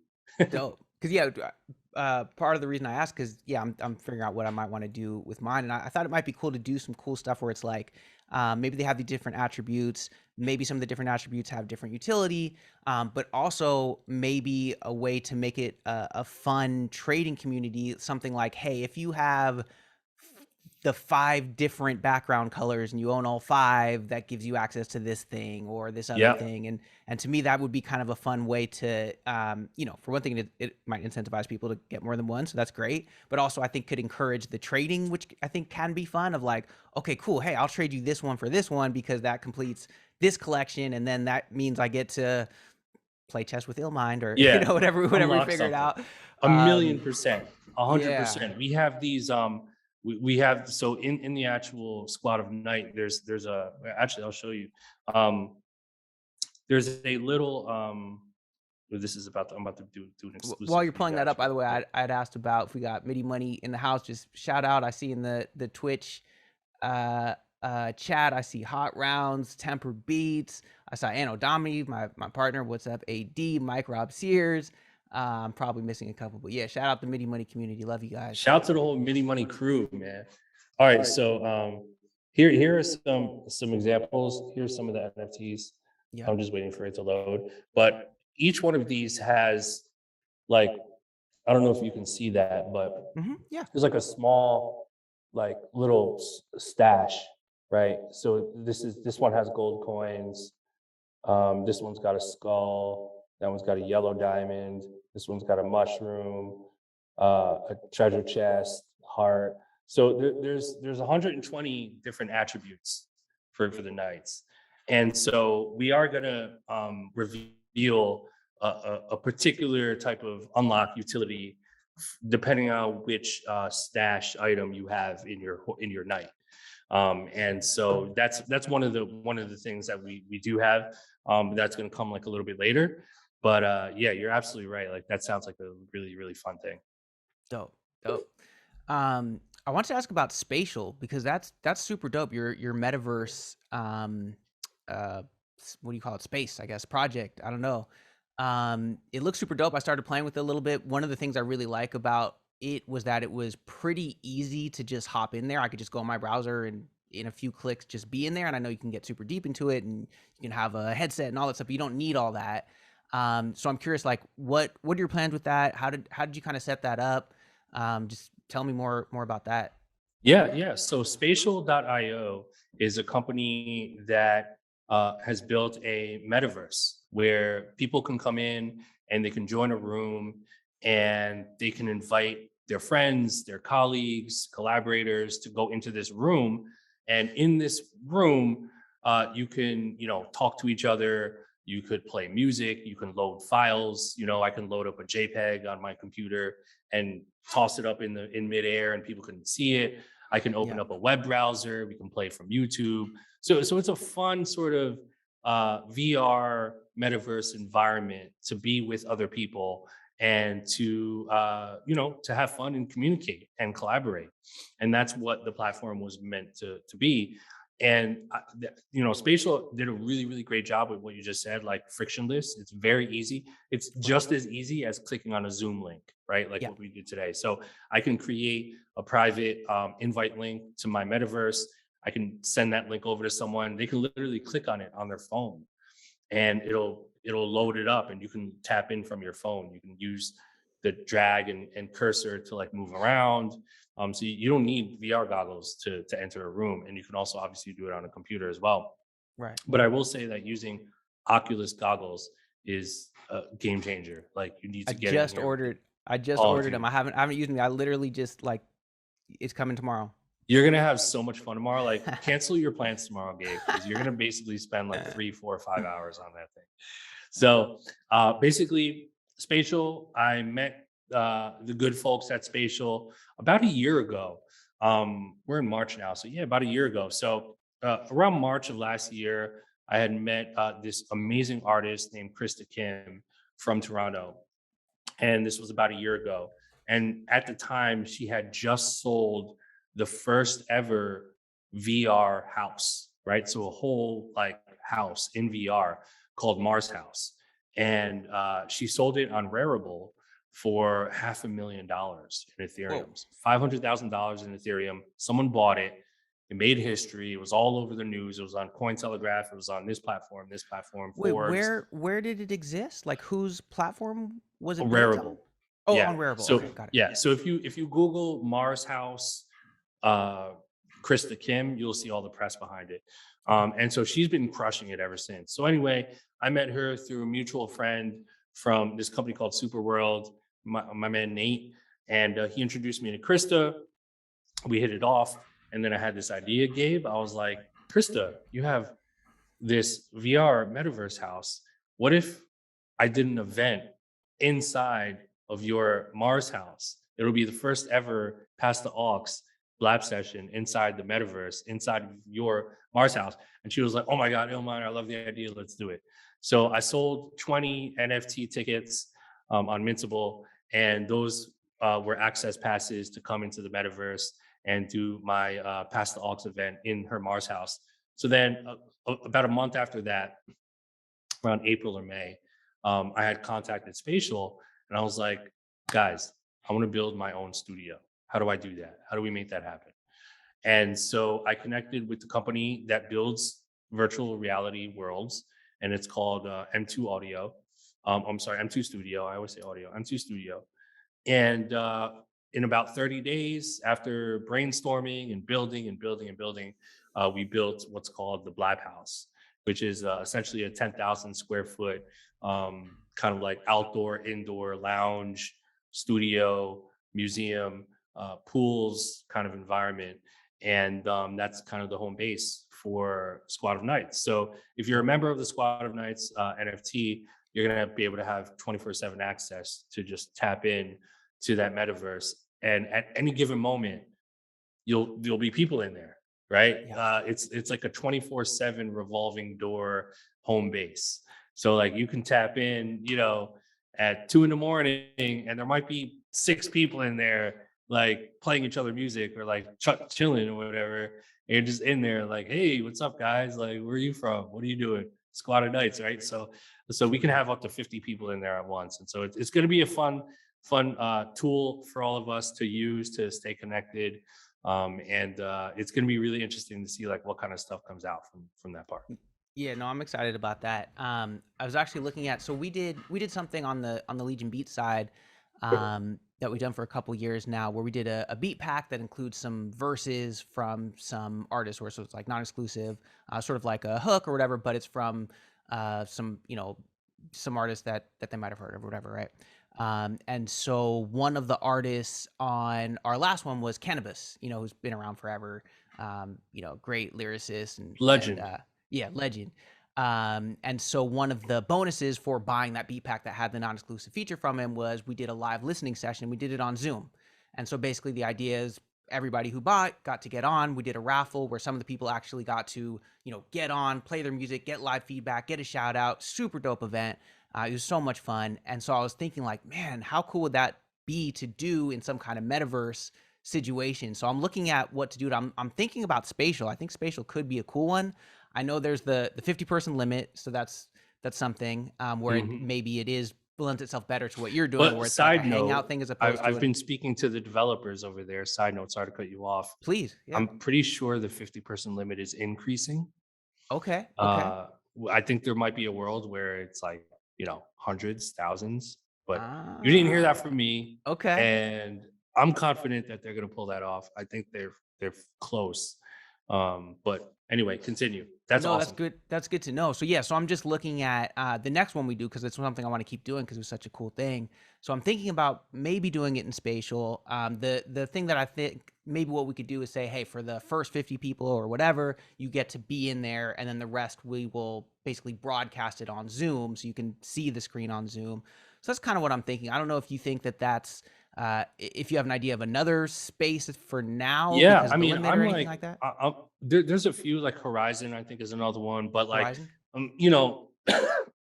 Dope. Because yeah, part of the reason I asked, because yeah, I'm figuring out what I might want to do with mine, and I thought it might be cool to do some cool stuff where it's like, maybe they have the different attributes, maybe some of the different attributes have different utility, but also maybe a way to make it a fun trading community. Something like, hey, if you have the 5 different background colors and you own all 5, that gives you access to this thing or this other Yeah, thing. And to me, that would be kind of a fun way to, for one thing, it might incentivize people to get more than one, so that's great. But also, I think could encourage the trading, which I think can be fun. Of like, okay, cool, hey, I'll trade you this one for this one because that completes this collection, and then that means I get to play chess with Illmind or yeah. whatever we Unlock figured something. out. A Um, million percent, a hundred yeah, percent. We have these we have, so in the actual squad of night, there's a, actually I'll show you. Um there's a little this is about to, I'm about to do an While exclusive you're for you pulling that guys up, by real the way, quick. I'd asked about if we got MIDI money in the house. Just shout out. I see in the Twitch uh chat, I see Hot Rounds, Tempered Beats. I saw Anno Domini, my partner. What's up, AD, Mike Rob Sears. I'm probably missing a couple, but yeah, shout out the MIDI money community. Love you guys. Shout out to the whole Midi Money crew, man. All right, so here are some examples. Here's some of the NFTs. Yep. I'm just waiting for it to load. But each one of these has, like, I don't know if you can see that, but Yeah. there's like a small, like, little stash, right? So this one has gold coins. This one's got a skull. That one's got a yellow diamond. This one's got a mushroom, a treasure chest, heart. So there's 120 different attributes for the knights, and so we are gonna reveal a particular type of unlock utility depending on which stash item you have in your knight. And so that's one of the things that we do have. That's going to come like a little bit later. But yeah, you're absolutely right. Like, that sounds like a really really fun thing. Dope. Dope. I want to ask about spatial because that's super dope. Your metaverse, uh, what do you call it? Space, I guess. Project. I don't know. It looks super dope. I started playing with it a little bit. One of the things I really like about it was that it was pretty easy to just hop in there. I could just go on my browser and in a few clicks just be in there. And I know you can get super deep into it and you can have a headset and all that stuff, but you don't need all that. So I'm curious, like, what are your plans with that? How did you kind of set that up? Just tell me more about that. Yeah. So spatial.io is a company that has built a metaverse where people can come in and they can join a room and they can invite their friends, their colleagues, collaborators to go into this room. And in this room, you can, talk to each other. You could play music. You can load files. I can load up a JPEG on my computer and toss it up in midair, and people can see it. I can open Yeah. up a web browser. We can play from YouTube. So it's a fun sort of VR metaverse environment to be with other people and to to have fun and communicate and collaborate. And that's what the platform was meant to be. And Spatial did a really, really great job with what you just said, like frictionless. It's very easy. It's Right. just as easy as clicking on a Zoom link, right? Like Yeah. what we did today. So I can create a private invite link to my metaverse. I can send that link over to someone. They can literally click on it on their phone, and it'll load it up, and you can tap in from your phone. You can use the drag and cursor to like move around. So you don't need VR goggles to enter a room, and you can also obviously do it on a computer as well. Right. But I will say that using Oculus goggles is a game changer. Like you need I to get in just here. ordered. I just Oh, ordered them. dude, I haven't used them. I literally just like it's coming tomorrow. you're gonna have so much fun tomorrow. Like cancel your plans tomorrow, Gabe, because you're gonna basically spend like 3, 4, 5 hours on that thing. So basically, Spatial, I met the good folks at Spatial about a year ago. We're in March now. So, yeah, about a year ago. So, around March of last year, I had met this amazing artist named Krista Kim from Toronto. And this was about a year ago. And at the time, she had just sold the first ever VR house, right? So a whole like house in VR called Mars House. And she sold it on Rarible for $500,000 in Whoa. Ethereum, $500,000 in Ethereum. Someone bought it. It made history. It was all over the news. It was on Cointelegraph. It was on this platform, Wait, Forbes, where did it exist? Like whose platform was it built on? Rarible. Oh, Yeah. on Rarible. So Okay, got it. yeah. So if you Google Mars House, uh, Krista Kim, you'll see all the press behind it. Okay. And so she's been crushing it ever since. So anyway, I met her through a mutual friend from this company called Superworld, my man Nate, and he introduced me to Krista. We hit it off, and then I had this idea, Gabe. I was like, Krista, you have this VR metaverse house. What if I did an event inside of your Mars house? It'll be the first ever Pass the Aux lab session inside the metaverse, inside of your Mars house. And she was like, oh my God, Illmind, I love the idea. Let's do it. So I sold 20 NFT tickets on Mintable, and those were access passes to come into the metaverse and do my Pass the Aux event in her Mars house. So then about a month after that, around April or May, I had contacted Spatial, and I was like, guys, I want to build my own studio. How do I do that? How do we make that happen? And so I connected with the company that builds virtual reality worlds, and it's called M2 Audio. I'm sorry, M2 Studio. I always say audio, M2 Studio. And in about 30 days, after brainstorming and building and building and building, we built what's called the Blab House, which is essentially a 10,000 square foot kind of like outdoor, indoor lounge, studio, museum, pools kind of environment. And that's kind of the home base for Squad of Nights. So if you're a member of the Squad of Nights NFT, you're going to be able to have 24/7 access to just tap in to that metaverse. And at any given moment, there'll be people in there, right? Yeah. It's like a 24/7 revolving door home base. So like you can tap in, at 2 a.m, and there might be 6 people in there, like playing each other music or like chilling or whatever. And you're just in there, like, hey, what's up, guys? Like, where are you from? What are you doing? Squad of Nights, right? So we can have up to 50 people in there at once, and so it's going to be a fun tool for all of us to use to stay connected. And it's going to be really interesting to see like what kind of stuff comes out from that part. Yeah, no, I'm excited about that. I was actually looking at, so we did something on the Legion Beat side, that we've done for a couple years now, where we did a beat pack that includes some verses from some artists, where so it's like non-exclusive, sort of like a hook or whatever, but it's from some some artists that they might have heard of or whatever, right? And so one of the artists on our last one was Cannabis, who's been around forever, great lyricist and Legend. Yeah, legend. And so one of the bonuses for buying that beat pack that had the non-exclusive feature from him was we did a live listening session. We did it on Zoom. And so basically the idea is everybody who bought got to get on. We did a raffle where some of the people actually got to, get on, play their music, get live feedback, get a shout out. Super dope event. It was so much fun. And so I was thinking like, man, how cool would that be to do in some kind of metaverse situation? So I'm looking at what to do. I'm thinking about spatial. I think spatial could be a cool one. I know there's the 50-person limit, so that's something where Mhm. maybe it is lends itself better to what you're doing, But where it's like a side hangout note, thing as opposed to I've an been speaking to the developers over there. Side note, sorry to cut you off. please, yeah, I'm pretty sure the 50-person limit is increasing. okay, okay, Uh, I think there might be a world where it's like, hundreds, thousands, but you didn't hear that ah, from me. okay. And I'm confident that they're going to pull that off. I think they're close. But anyway, continue. That's No, that's awesome. good. That's good to know. So yeah, so I'm just looking at the next one we do because it's something I want to keep doing because it was such a cool thing. So I'm thinking about maybe doing it in spatial. The thing that I think maybe what we could do is say, hey, for the first 50 people or whatever, you get to be in there, and then the rest we will basically broadcast it on Zoom, so you can see the screen on Zoom. So that's kind of what I'm thinking. I don't know if you think that that's if you have an idea of another space for now Yeah, because I of the mean, limit or I'm anything like, like that. there's a few like Horizon, I think is another one, but like, Horizon. um,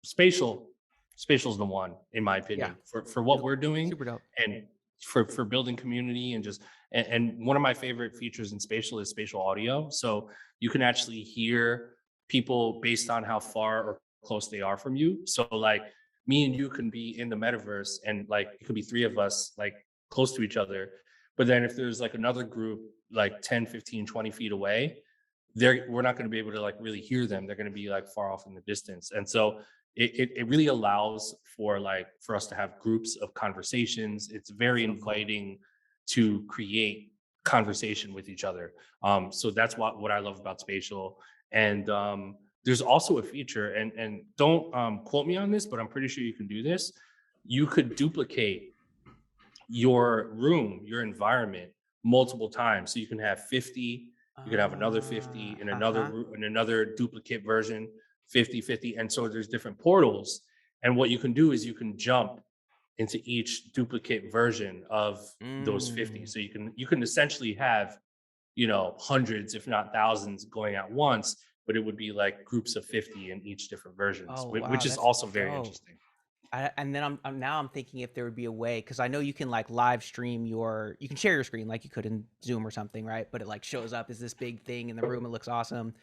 spatial, spatial's the one in my Yeah. opinion for what It's we're doing super dope. and for building community and just and one of my favorite features in spatial is spatial audio. So you can actually hear people based on how far or close they are from you. So like me and you can be in the metaverse and like it could be three of us like close to each other, but then if there's like another group like 10, 15, 20 feet away, we're not going to be able to like really hear them. They're going to be like far off in the distance. And so it really allows for us to have groups of conversations. It's very So cool. inviting to create conversation with each other. So that's what I love about spatial. And there's also a feature, and don't quote me on this, but I'm pretty sure you can do this. You could duplicate your room, your environment multiple times. So you can have 50, you could have another 50 in Uh-huh. in another duplicate version, 50, 50. And so there's different portals. And what you can do is you can jump into each duplicate version of those 50. Mm. So you can essentially have, hundreds, if not thousands going at once, but it would be like groups of 50 in each different versions, Oh, which wow, is that's also very dope. interesting. And then I'm thinking if there would be a way because I know you can like live stream you can share your screen like you could in Zoom or something, right? But it like shows up as this big thing in the room. It looks awesome.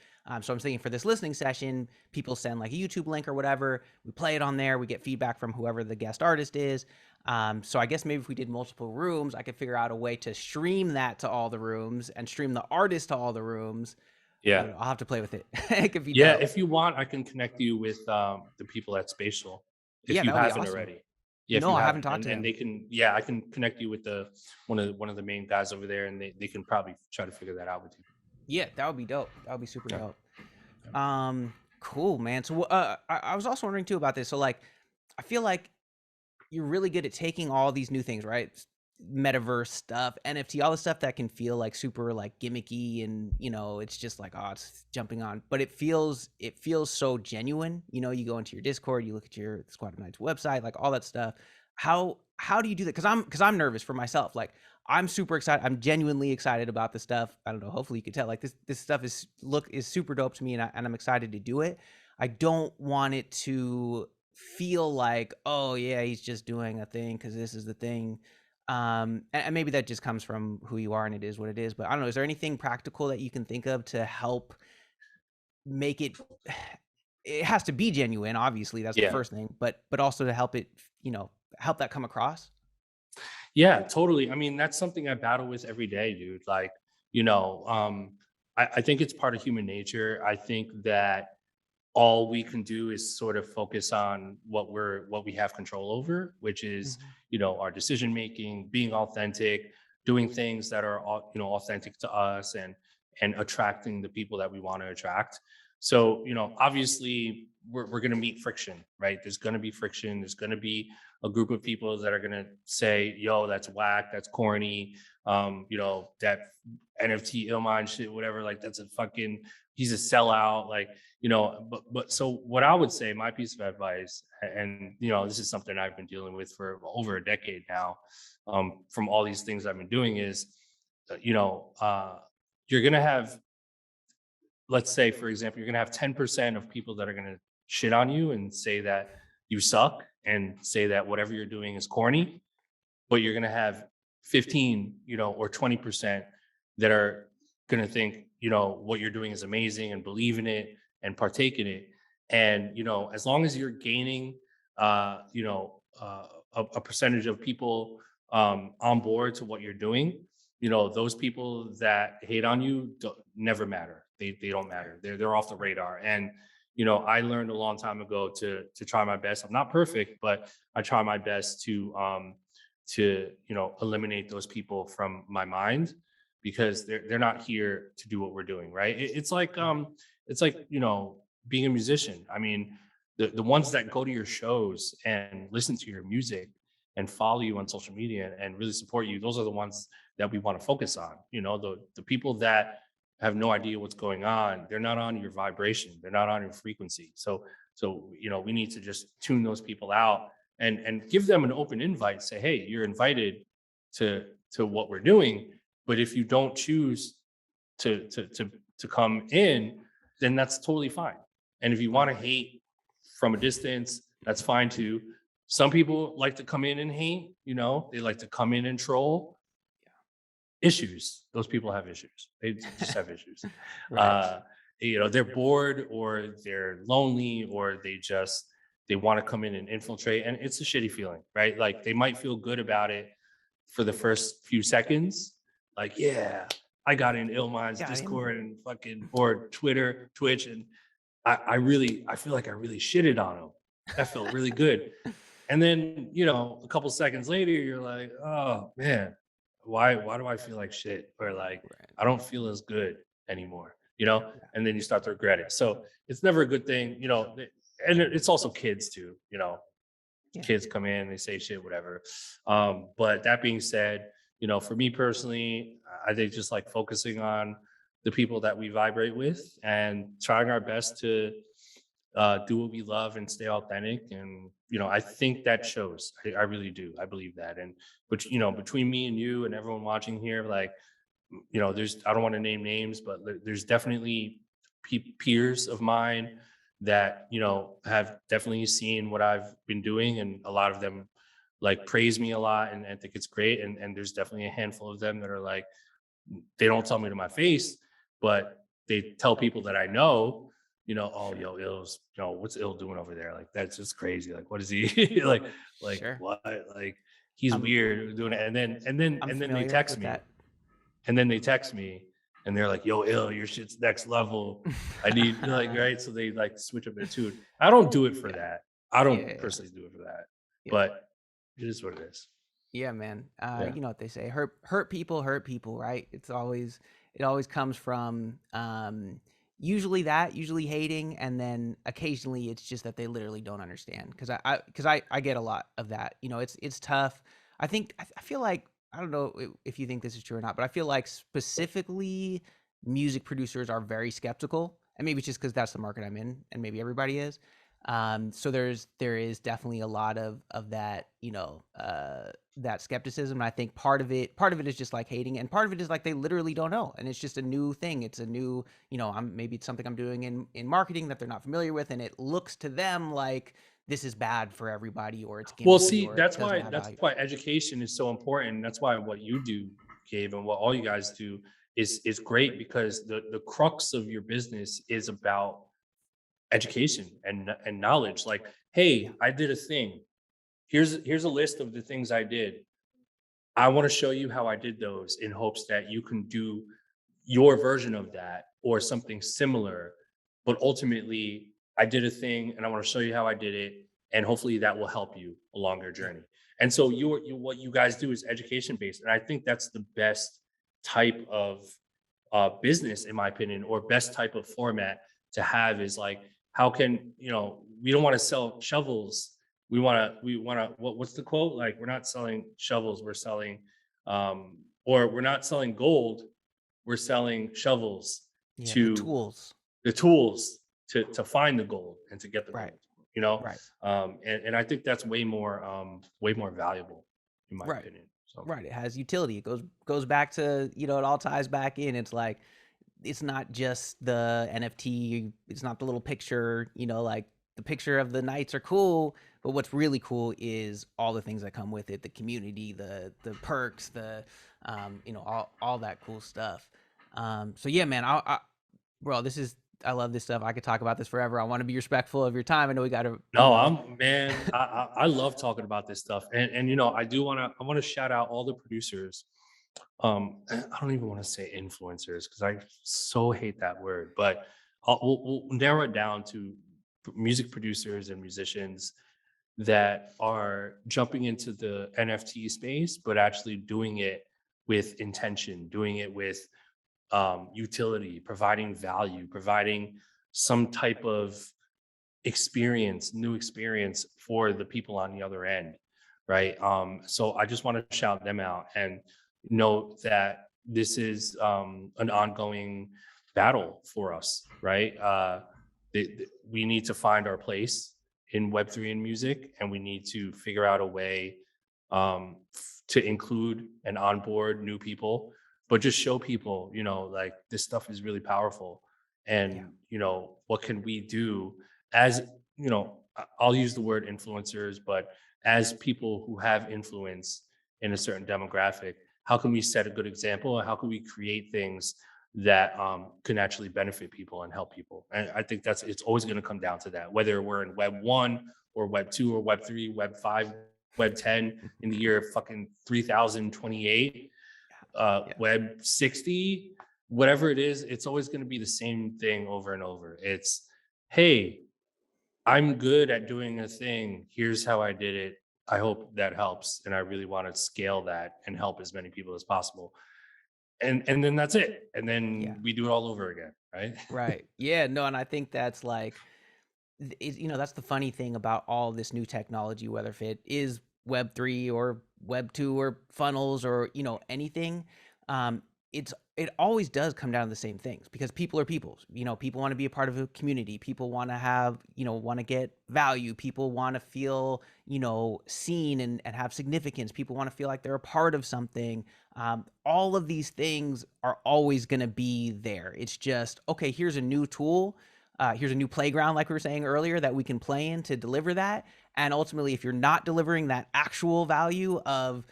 So I'm thinking for this listening session, people send like a YouTube link or whatever. We play it on there. We get feedback from whoever the guest artist is. So I guess maybe if we did multiple rooms, I could figure out a way to stream that to all the rooms and stream the artist to all the rooms. I Yeah. don't know. I'll have to play with it. It could be Yeah, dope. if you want, I can connect you with the people at Spatial if Yeah, you that would be haven't awesome. already. Yeah, if No, you I haven't haven't, talked to and them. they can. Yeah, I can connect you with the one of the main guys over there, and they can probably try to figure that out with you. Yeah, that would be dope. That would be super Yeah. dope. Yeah. Cool, man. So, I was also wondering too about this. So, like, I feel like you're really good at taking all these new things, right? Metaverse stuff, NFT, all the stuff that can feel like super like gimmicky, and it's just like, oh, it's jumping on. But it feels so genuine. You go into your Discord, you look at your Squad of Nights website, like all that stuff. How do you do that? Because I'm nervous for myself. Like I'm super excited. I'm genuinely excited about the stuff. I don't know. Hopefully you could tell. Like this stuff is super dope to me, and I'm excited to do it. I don't want it to feel like, oh yeah, he's just doing a thing because this is the thing. And maybe that just comes from who you are, and it is what it is. But I don't know. Is there anything practical that you can think of to help make it? It has to be genuine, obviously. That's the Yeah. first thing. But also to help it, help that come across. Yeah, totally. I mean, that's something I battle with every day, dude. Like, you know, um, I think it's part of human nature. I think that all we can do is sort of focus on what we have control over, which is, Mhm. our decision making, being authentic, doing things that are authentic to us and attracting the people that we want to attract. So, obviously we're going to meet friction, right? There's going to be friction. There's going to be a group of people that are going to say, yo, that's whack, that's corny, that NFT Illmind shit, whatever, like that's a fucking, he's a sellout, like, but so what I would say, my piece of advice, and this is something I've been dealing with for over a decade now, from all these things I've been doing is, you're going to have, let's say, for example, you're going to have 10% of people that are going to shit on you and say that you suck and say that whatever you're doing is corny, but you're going to have 15, or 20% that are going to think, what you're doing is amazing and believe in it and partake in it. And, as long as you're gaining, a percentage of people on board to what you're doing, those people that hate on you never matter. They don't matter. They're off the radar. And, I learned a long time ago to try my best. I'm not perfect, but I try my best to eliminate those people from my mind, because they're not here to do what we're doing. Right. It's like being a musician. I mean, the ones that go to your shows and listen to your music and follow you on social media and really support you, those are the ones that we want to focus on. The people that have no idea what's going on, they're not on your vibration, they're not on your frequency. So we need to just tune those people out and give them an open invite. Say, hey, you're invited to what we're doing, but if you don't choose to come in, then that's totally fine. And if you want to hate from a distance, that's fine too. Some people like to come in and hate, they like to come in and troll. Issues. Those people have issues. They just have issues. Right. They're bored, or they're lonely, or they want to come in and infiltrate. And it's a shitty feeling, right? Like, they might feel good about it for the first few seconds. Like, yeah, I got in Illmind's Discord and fucking, or Twitter, Twitch. And I feel like I really shitted on him. That felt really good. And then, a couple seconds later, you're like, oh man, why do I feel like shit? Or like, I don't feel as good anymore, and then you start to regret it. So it's never a good thing, and it's also kids too, kids come in, they say shit, whatever. But that being said, for me personally, I think just like focusing on the people that we vibrate with and trying our best to do what we love and stay authentic. And, I think that shows. I really do. I believe that. And, but, between me and you and everyone watching here, like, I don't want to name names, but there's definitely peers of mine that, have definitely seen what I've been doing. And a lot of them like praise me a lot and think it's great. And there's definitely a handful of them that are like, they don't tell me to my face, but they tell people that I know, oh, yo, Ill's, what's Ill doing over there? Like, that's just crazy. Like, what is he like? Sure. What? Like, he's weird doing it. And then they text me. And then they text me and they're like, yo, Ill, your shit's next level. I need right. So they like switch up their tune. I don't do it for that. I don't personally do it for that. But it is what it is. Yeah, man. You know what they say, hurt people, right? It always comes from usually hating, and then occasionally it's just that they literally don't understand. Because I get a lot of that. It's tough. I feel like, I don't know if you think this is true or not, but I feel like specifically music producers are very skeptical, and maybe it's just because that's the market I'm in, and maybe everybody is. So there is definitely a lot of that, that skepticism. And I think part of it is just like hating, and part of it is like they literally don't know, and it's just a new thing. It's a new, maybe it's something I'm doing in marketing that they're not familiar with, and it looks to them like this is bad for everybody, or it's well. See, that's why education is so important. That's why what you do, Gabe, and what all you guys do is great, because the crux of your business is about education and knowledge. Like, hey, I did a thing. Here's a list of the things I did. I want to show you how I did those, in hopes that you can do your version of that or something similar. But ultimately, I did a thing and I want to show you how I did it, and hopefully that will help you along your journey. And so what you guys do is education based, and I think that's the best type of business, in my opinion, or best type of format to have is like, how can, we don't want to sell shovels. What's the quote? Like, we're not selling shovels, we're selling, or we're not selling gold, we're selling shovels Yeah, the to tools. the tools to find the gold and to get the Right. gold, you know? Right. And I think that's way more valuable in my Right. opinion. So Right. It has utility. It goes back to, it all ties back in. It's like, it's not just the NFT, it's not the little picture, like the picture of the knights are cool, but what's really cool is all the things that come with it, the community, the perks, the all that cool stuff. So yeah, man, bro, I love this stuff. I could talk about this forever. I want to be respectful of your time. I know we got to, no, I love talking about this stuff. And I want to shout out all the producers. I don't even want to say influencers because I so hate that word, but we'll narrow it down to music producers and musicians that are jumping into the NFT space, but actually doing it with intention, doing it with utility, providing value, providing some type of new experience for the people on the other end, right? So I just want to shout them out and note that this is an ongoing battle for us, right? We need to find our place in Web3 and music, and we need to figure out a way to include and onboard new people, but just show people, like this stuff is really powerful. yeah, And, what can we do as, I'll use the word influencers, but as people who have influence in a certain demographic, how can we set a good example, and how can we create things that can actually benefit people and help people? And I think it's always going to come down to that, whether we're in Web 1 or Web 2 or Web 3, Web 5, Web 10 in the year fucking 3028, yeah, Web 60, whatever it is, it's always going to be the same thing over and over. It's, hey, I'm good at doing a thing. Here's how I did it. I hope that helps. And I really want to scale that and help as many people as possible. And then that's it. And yeah. then we do it all over again. Right. Right. Yeah. No, and I think that's like, that's the funny thing about all this new technology, whether if it is Web3 or Web2 or funnels or anything. um it always does come down to the same things, because people are people. People want to be a part of a community, people want to have, want to get value, people want to feel, seen and have significance, people want to feel like they're a part of something. All of these things are always going to be there. It's just, okay, here's a new tool, here's a new playground, like we were saying earlier, that we can play in to deliver that. And ultimately, if you're not delivering that actual value of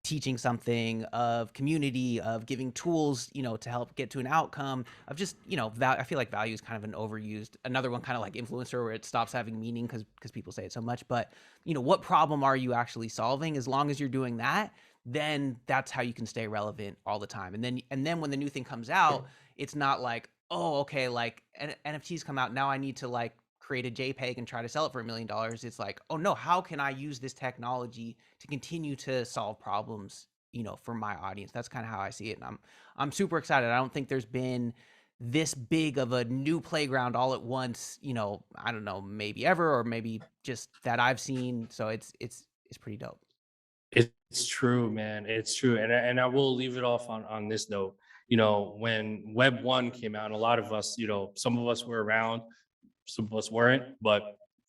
teaching something, of community, of giving tools, to help get to an outcome, of just, I feel like value is kind of an overused, another one, kind of like influencer, where it stops having meaning because people say it so much. But, what problem are you actually solving? As long as you're doing that, then that's how you can stay relevant all the time. And then when the new thing comes out, it's not like, oh, okay, like NFTs come out, now I need to like create a JPEG and try to sell it for $1 million. It's like, oh no, how can I use this technology to continue to solve problems, for my audience? That's kind of how I see it. And I'm super excited. I don't think there's been this big of a new playground all at once, I don't know, maybe ever, or maybe just that I've seen. So it's pretty dope. It's true, man. It's true. And I will leave it off on this note. When Web 1 came out, a lot of us, some of us were around, some of us weren't, but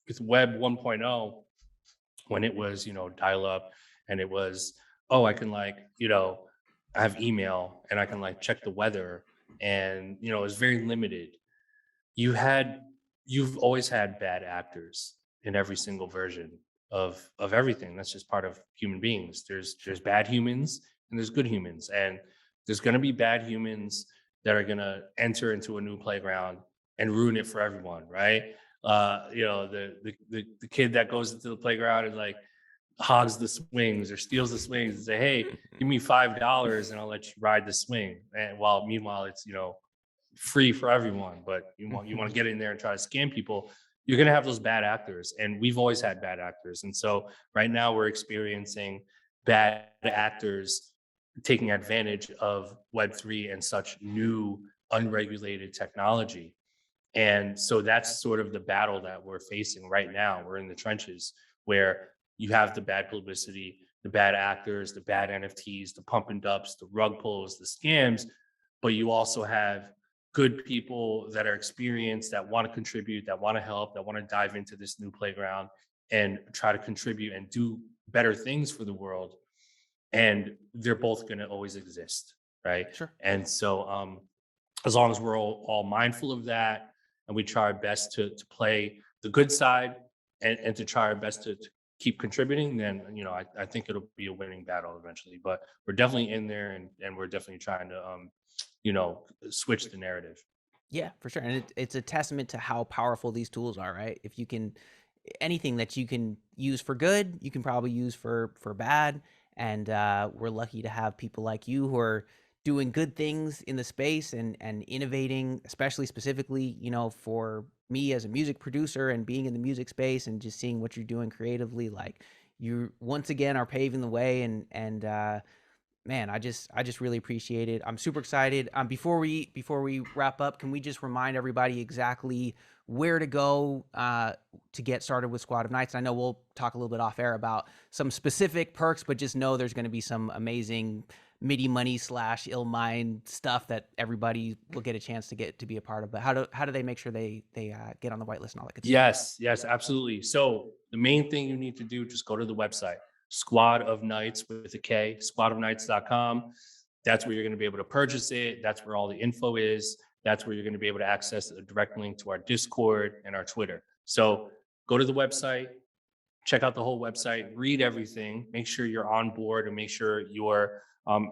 with Web 1.0, when it was, dial up, and it was, oh, I can like, I have email and I can like check the weather, and, it's very limited. You had, you've always had bad actors in every single version of everything. That's just part of human beings. There's bad humans and there's good humans, and there's going to be bad humans that are going to enter into a new playground and ruin it for everyone, right? The kid that goes into the playground and like hogs the swings or steals the swings and say, hey, give me $5 and I'll let you ride the swing, and while meanwhile it's, free for everyone, but you want to get in there and try to scam people. You're going to have those bad actors, and we've always had bad actors. And so right now we're experiencing bad actors taking advantage of Web3 and such new unregulated technology. And so that's sort of the battle that we're facing right now. We're in the trenches where you have the bad publicity, the bad actors, the bad NFTs, the pump and dumps, the rug pulls, the scams, but you also have good people that are experienced, that want to contribute, that want to help, that want to dive into this new playground and try to contribute and do better things for the world. And they're both going to always exist, right? Sure. And so as long as we're all mindful of that, and we try our best to play the good side, and to try our best to keep contributing, then I think it'll be a winning battle eventually. But we're definitely in there, and we're definitely trying to switch the narrative. Yeah, for sure. And it's a testament to how powerful these tools are, right? If you can, anything that you can use for good, you can probably use for bad. And we're lucky to have people like you who are doing good things in the space and innovating, especially specifically, for me as a music producer and being in the music space and just seeing what you're doing creatively. Like, you once again are paving the way, and man, I just really appreciate it. I'm super excited. Before we wrap up, can we just remind everybody exactly where to go to get started with Squad of Nights? I know we'll talk a little bit off air about some specific perks, but just know there's going to be some amazing Midi money / Illmind stuff that everybody will get a chance to get to be a part of. But how do they make sure they get on the whitelist and all that good stuff? Yes, absolutely. So the main thing you need to do, just go to the website, Squad of Nights with a K, squadofnights.com. That's where you're going to be able to purchase it. That's where all the info is. That's where you're going to be able to access a direct link to our Discord and our Twitter. So go to the website, check out the whole website, read everything, make sure you're on board, and make sure you're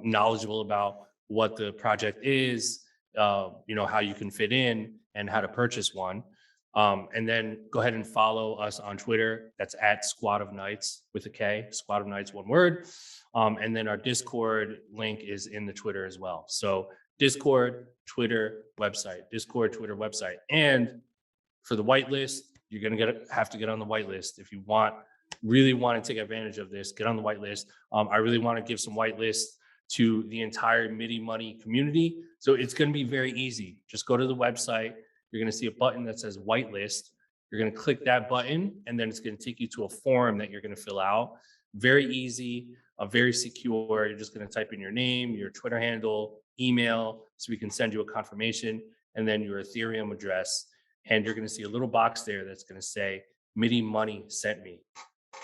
knowledgeable about what the project is, how you can fit in and how to purchase one. And then go ahead and follow us on Twitter. That's at Squad of Nights with a K, Squad of Nights, one word. And then our Discord link is in the Twitter as well. So Discord, Twitter, website, Discord, Twitter, website. And for the whitelist, you're going to have to get on the whitelist. If you really want to take advantage of this, get on the whitelist. I really want to give some whitelist to the entire Midi Money community. So it's going to be very easy. Just go to the website. You're going to see a button that says whitelist. You're going to click that button, and then it's going to take you to a form that you're going to fill out. Very easy, very secure. You're just going to type in your name, your Twitter handle, email, so we can send you a confirmation, and then your Ethereum address. And you're going to see a little box there that's going to say Midi Money sent me.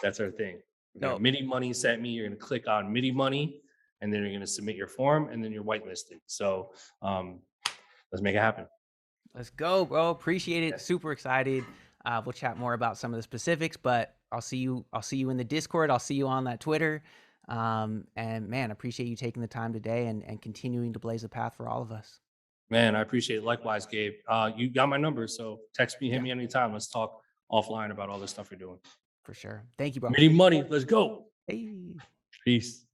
That's our thing. No. Midi Money sent me. You're going to click on Midi Money, and then you're going to submit your form, and then you're whitelisted. So let's make it happen. Let's go, bro. Appreciate it. Super excited. We'll chat more about some of the specifics, but I'll see you in the Discord. I'll see you on that Twitter. And man, appreciate you taking the time today and continuing to blaze a path for all of us. Man, I appreciate it. Likewise, Gabe. You got my number, so text me, hit me anytime. Let's talk offline about all this stuff you're doing. For sure. Thank you, bro. Midi Money, let's go. Hey. Peace.